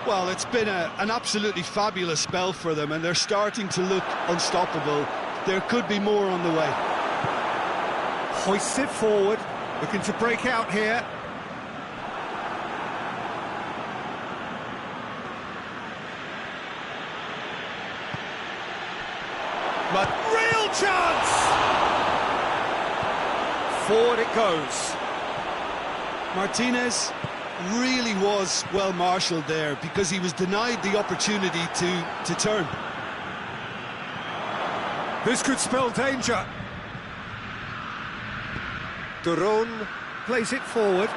Well, it's been an absolutely fabulous spell for them, and they're starting to look unstoppable. There could be more on the way. Hoists it forward, looking to break out here. But real chance! Forward it goes. Martinez really was well marshalled there because he was denied the opportunity to turn. This could spell danger. Duron plays it forward.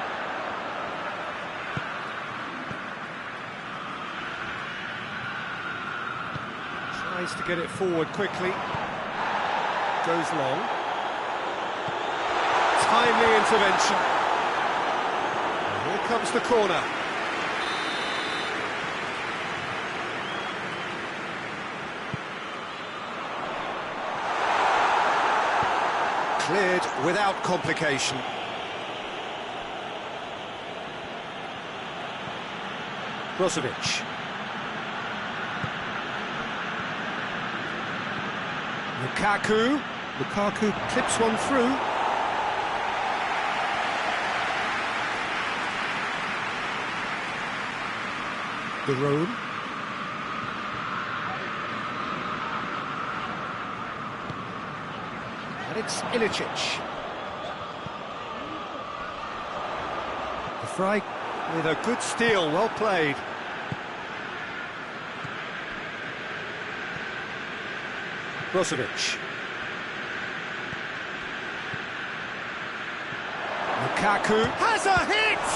Tries to get it forward quickly. Goes long. Timely intervention. Here comes the corner. Cleared without complication. Brozovic. Lukaku. Lukaku clips one through. The road. And it's Ilicic. The fry with a good steal, well played. Brozovic. Lukaku has a hit!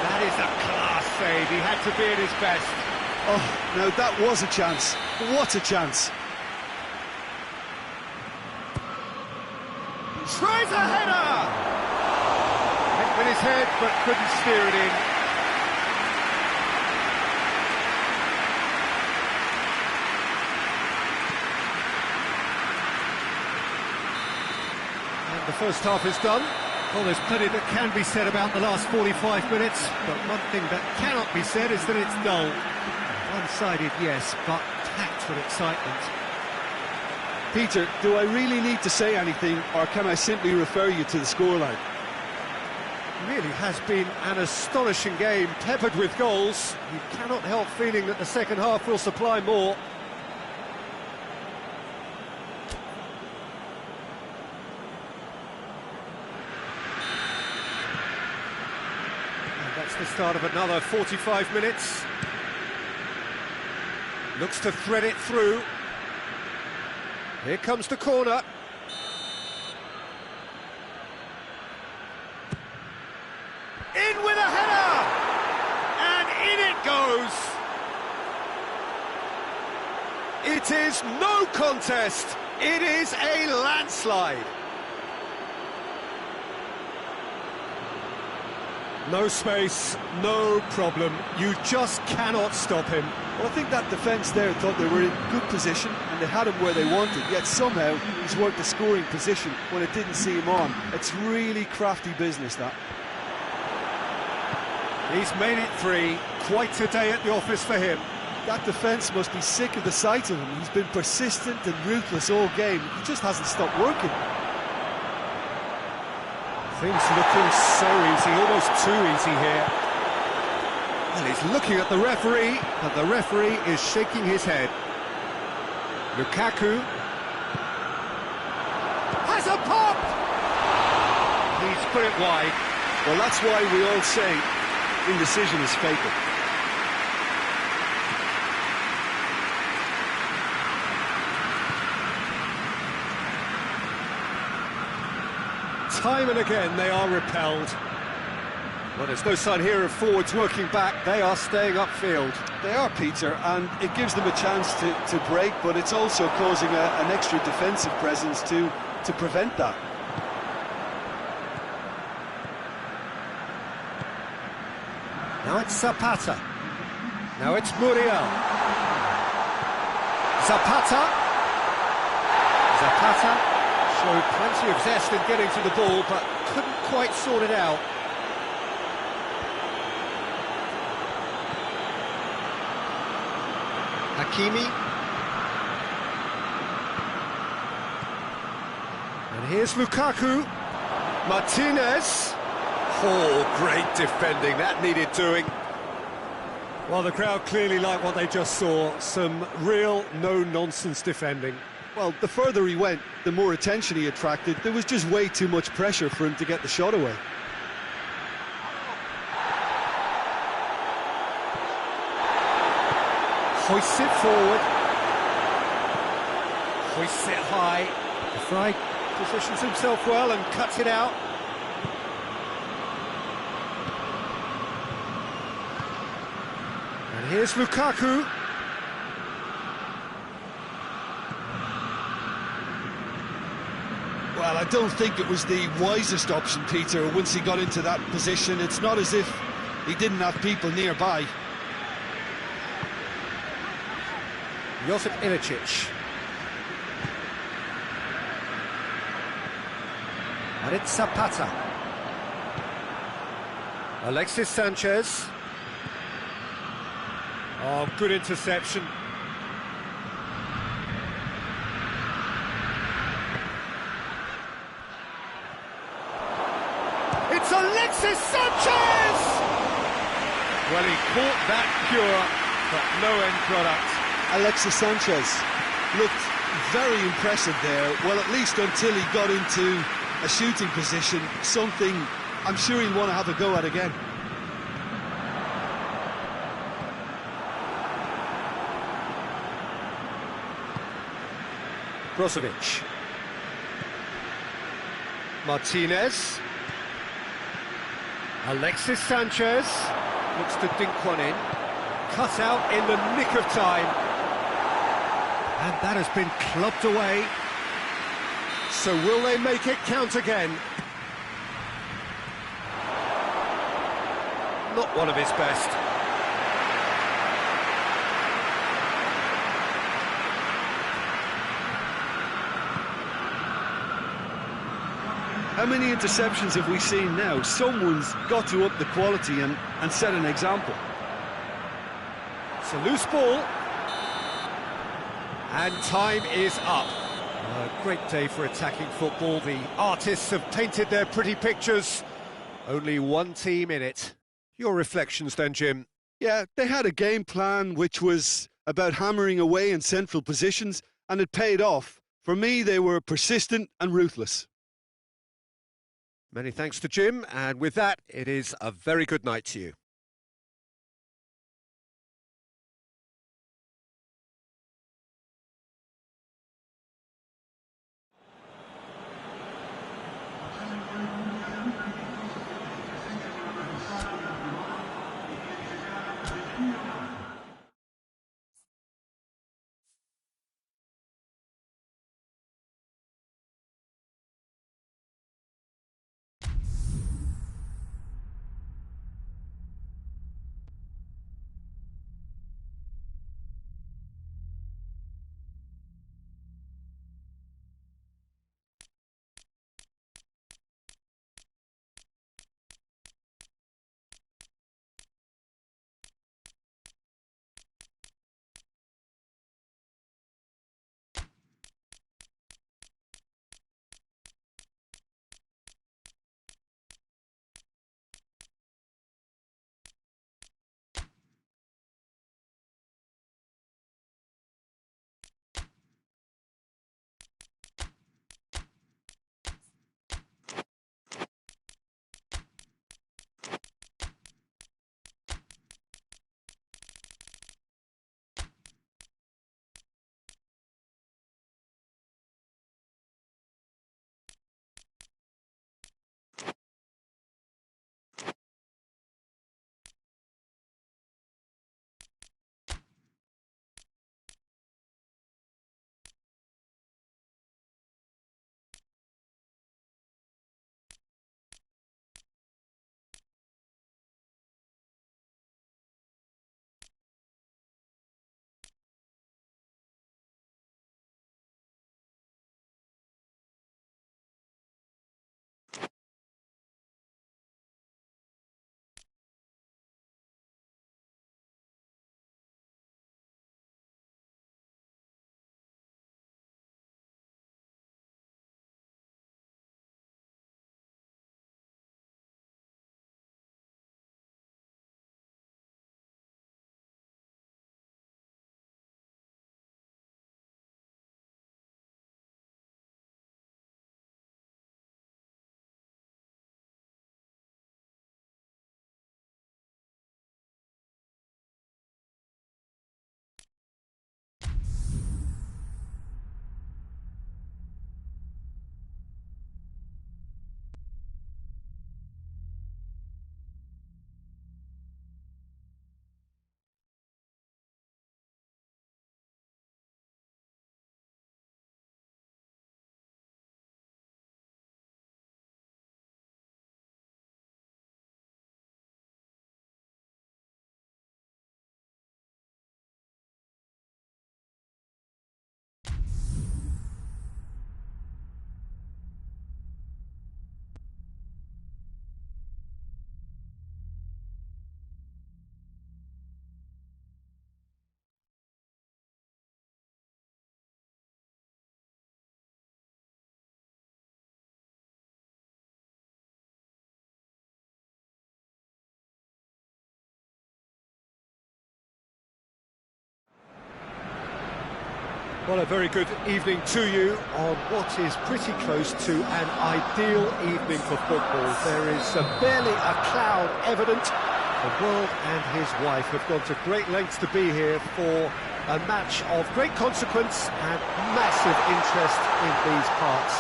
That is a class save, he had to be at his best. Oh, no, that was a chance. What a chance. Tries a header! with his head, but couldn't steer it in. And the first half is done. Well, there's plenty that can be said about the last 45 minutes, but one thing that cannot be said is that it's dull. One-sided, yes, but packed with excitement. Peter, do I really need to say anything, or can I simply refer you to the scoreline? It really has been an astonishing game, peppered with goals. You cannot help feeling that the second half will supply more. And that's the start of another 45 minutes. Looks to thread it through. Here comes the corner. In with a header! And in it goes! It is no contest. It is a landslide. No space, no problem. You just cannot stop him. Well, I think that defence there thought they were in good position and they had him where they wanted, yet somehow he's worked the scoring position when it didn't see him on. It's really crafty business, that. He's made it 3. Quite a day at the office for him. That defence must be sick of the sight of him. He's been persistent and ruthless all game. He just hasn't stopped working. Things looking so easy, almost too easy here. And he's looking at the referee, but the referee is shaking his head. Lukaku has a pop! He's put it wide. Well, that's why we all say indecision is fatal. Time and again they are repelled. Well, there's no sign here of forwards working back. They are staying upfield. They are, Peter, and it gives them a chance to break, but it's also causing an extra defensive presence to prevent that. Now it's Zapata. Now it's Muriel. Zapata showed plenty of zest in getting to the ball, but couldn't quite sort it out. Hakimi. And here's Lukaku. Martinez. Oh, great defending. That needed doing. Well, the crowd clearly liked what they just saw. Some real no-nonsense defending. Well, the further he went, the more attention he attracted. There was just way too much pressure for him to get the shot away. Hoists it forward. Hoists it high. Fry positions himself well and cuts it out. And here's Lukaku. Well, I don't think it was the wisest option, Peter, once he got into that position. It's not as if he didn't have people nearby. Josip Ilicic. And it's Zapata. Alexis Sanchez. Oh, good interception. It's Alexis Sanchez! Well, he caught that pure, but no end product. Alexis Sanchez looked very impressive there, well, at least until he got into a shooting position, something I'm sure he'll want to have a go at again. Brozovic. Martinez. Alexis Sanchez looks to dink one in. Cut out in the nick of time. And that has been clubbed away. So will they make it count again? not one of his best. How many interceptions have we seen now? Someone's got to up the quality and set an example. It's a loose ball. And time is up. A great day for attacking football. The artists have painted their pretty pictures. Only one team in it. Your reflections then, Jim? Yeah, they had a game plan which was about hammering away in central positions, and it paid off. For me, they were persistent and ruthless. Many thanks to Jim, and with that, it is a very good night to you. Well, a very good evening to you on what is pretty close to an ideal evening for football. There is barely a cloud evident. The world and his wife have gone to great lengths to be here for a match of great consequence and massive interest in these parts.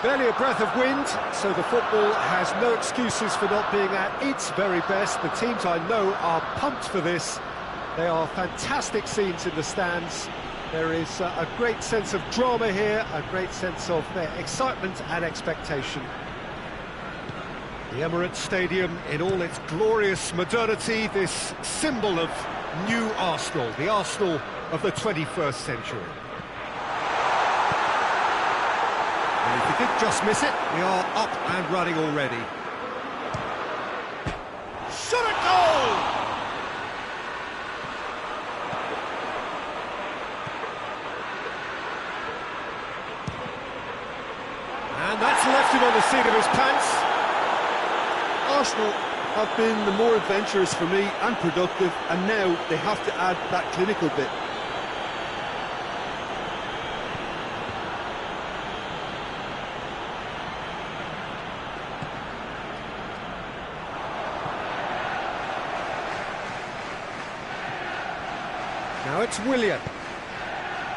Barely a breath of wind, so the football has no excuses for not being at its very best. The teams I know are pumped for this. They are fantastic scenes in the stands. There is a great sense of drama here, a great sense of excitement and expectation. The Emirates Stadium in all its glorious modernity, this symbol of new Arsenal, the Arsenal of the 21st century. And if you did just miss it, we are up and running already. Shot a goal! And that's left him on the seat of his pants. Arsenal have been the more adventurous for me and productive, and now they have to add that clinical bit. Now it's Willian.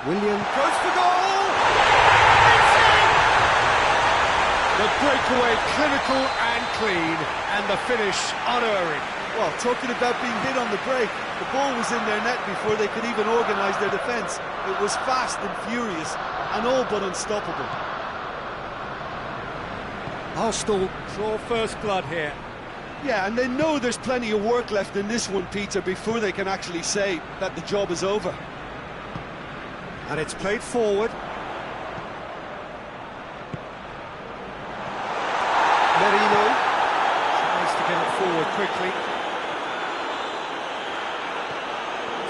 Willian goes for goal! The breakaway clinical and clean, and the finish unerring. Well, talking about being hit on the break, the ball was in their net before they could even organise their defence. It was fast and furious, and all but unstoppable. Arsenal draw first blood here. Yeah, and they know there's plenty of work left in this one, Peter, before they can actually say that the job is over. And it's played forward. Merino tries to get it forward quickly.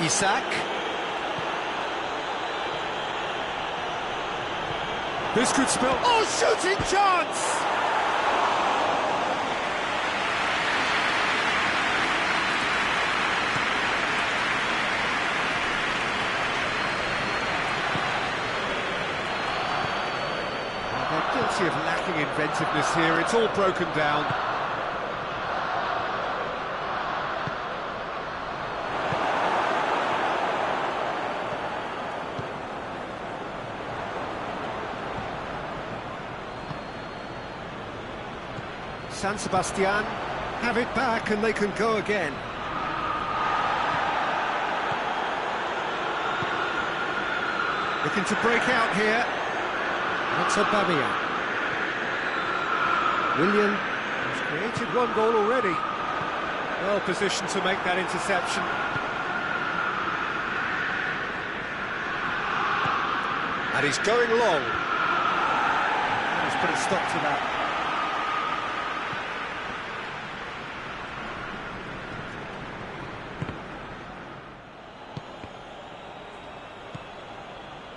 Isak. This could spell... Oh, shooting chance! They're guilty of lacking inventiveness here. It's all broken down. San Sebastian have it back and they can go again. Looking to break out here. It's Aubameyang. Willian has created one goal already. Well positioned to make that interception. And he's going long. He's put a stop to that.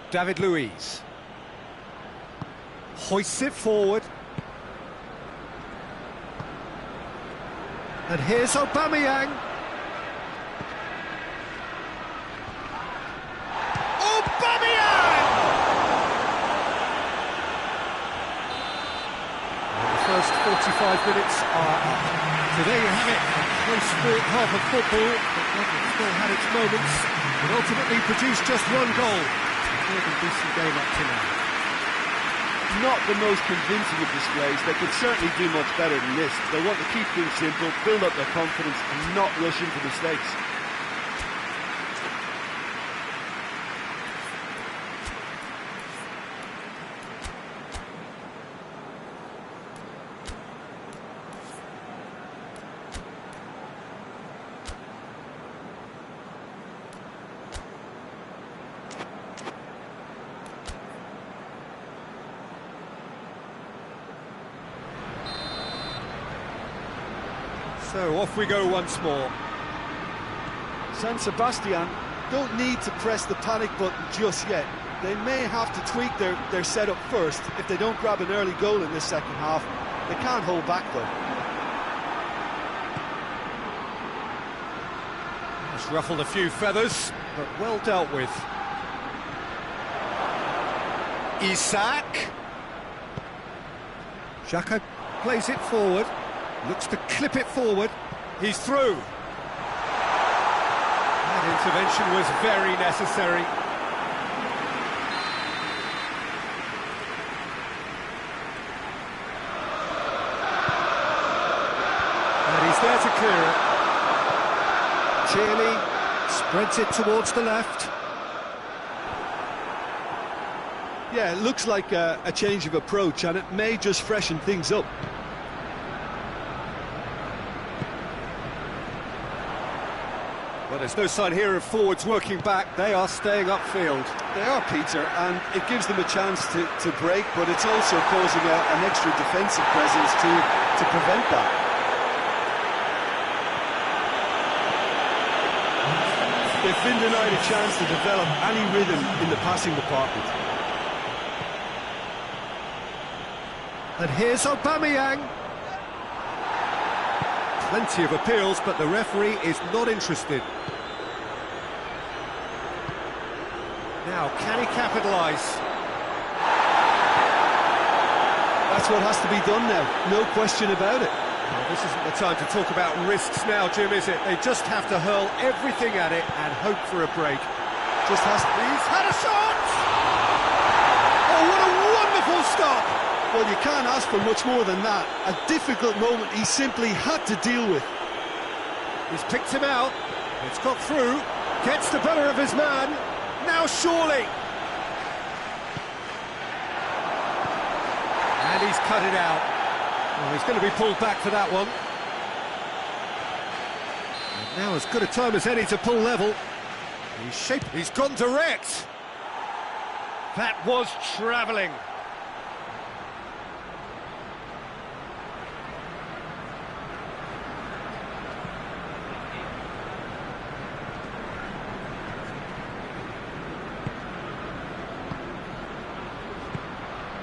David Luiz hoists it forward, and here's Aubameyang. Aubameyang! And the first 45 minutes are up. So there you have it, a close-fought half of football, but it still had its moments, and ultimately produced just one goal. A decent game up to now. Not the most convincing of displays. They could certainly do much better than this. They want to keep things simple, build up their confidence and not rush into mistakes. So off we go once more. San Sebastian don't need to press the panic button just yet. They may have to tweak their setup first. If they don't grab an early goal in this second half, they can't hold back though. Just ruffled a few feathers, but well dealt with. Isak. Xhaka plays it forward. Looks to clip it forward. He's through. That intervention was very necessary. And he's there to clear it. Tierney spreads it towards the left. Yeah, it looks like a change of approach, and it may just freshen things up. there's no sign here of forwards working back. They are staying upfield. They are, Peter, and it gives them a chance to break, but it's also causing an extra defensive presence to prevent that. They've been denied a chance to develop any rhythm in the passing department. And here's Aubameyang. Plenty of appeals, but the referee is not interested. Now, can he capitalise? That's what has to be done now, no question about it. Well, this isn't the time to talk about risks now, Jim, is it? They just have to hurl everything at it and hope for a break. Just has to... He's had a shot! Oh, what a wonderful stop! Well, you can't ask for much more than that. A difficult moment he simply had to deal with. He's picked him out. It's got through. Gets the better of his man. Now surely. And he's cut it out. Well, he's going to be pulled back for that one. And now as good a time as any to pull level. He's gone direct. That was travelling.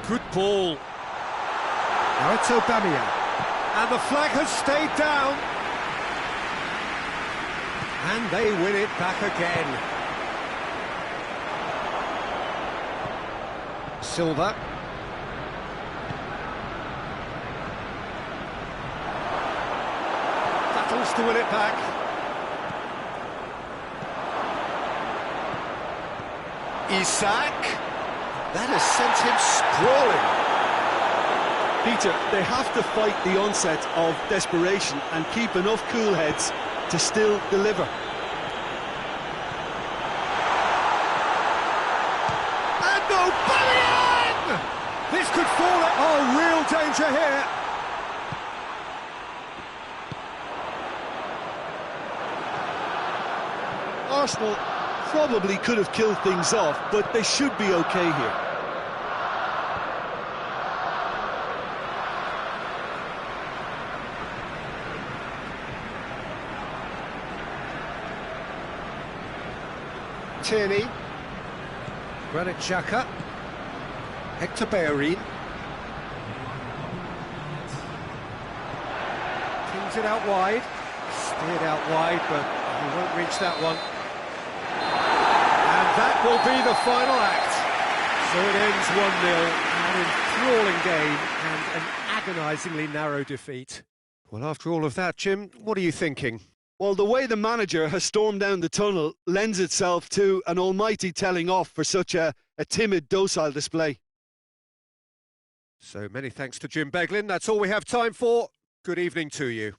Good ball. Now it's Aubameyang. And the flag has stayed down. And they win it back again. Silva. Battles to win it back. Isak. That has sent him sprawling. Peter, they have to fight the onset of desperation and keep enough cool heads to still deliver. And Aubameyang! This could fall at... Oh, real danger here. Arsenal probably could have killed things off, but they should be okay here. Tierney, Granit Xhaka, Hector Bellerin. Kings it out wide, steered out wide, but he won't reach that one. And that will be the final act. So it ends 1-0, an enthralling game and an agonisingly narrow defeat. Well, after all of that, Jim, what are you thinking? Well, the way the manager has stormed down the tunnel lends itself to an almighty telling off for such a timid, docile display. So many thanks to Jim Beglin. That's all we have time for. Good evening to you.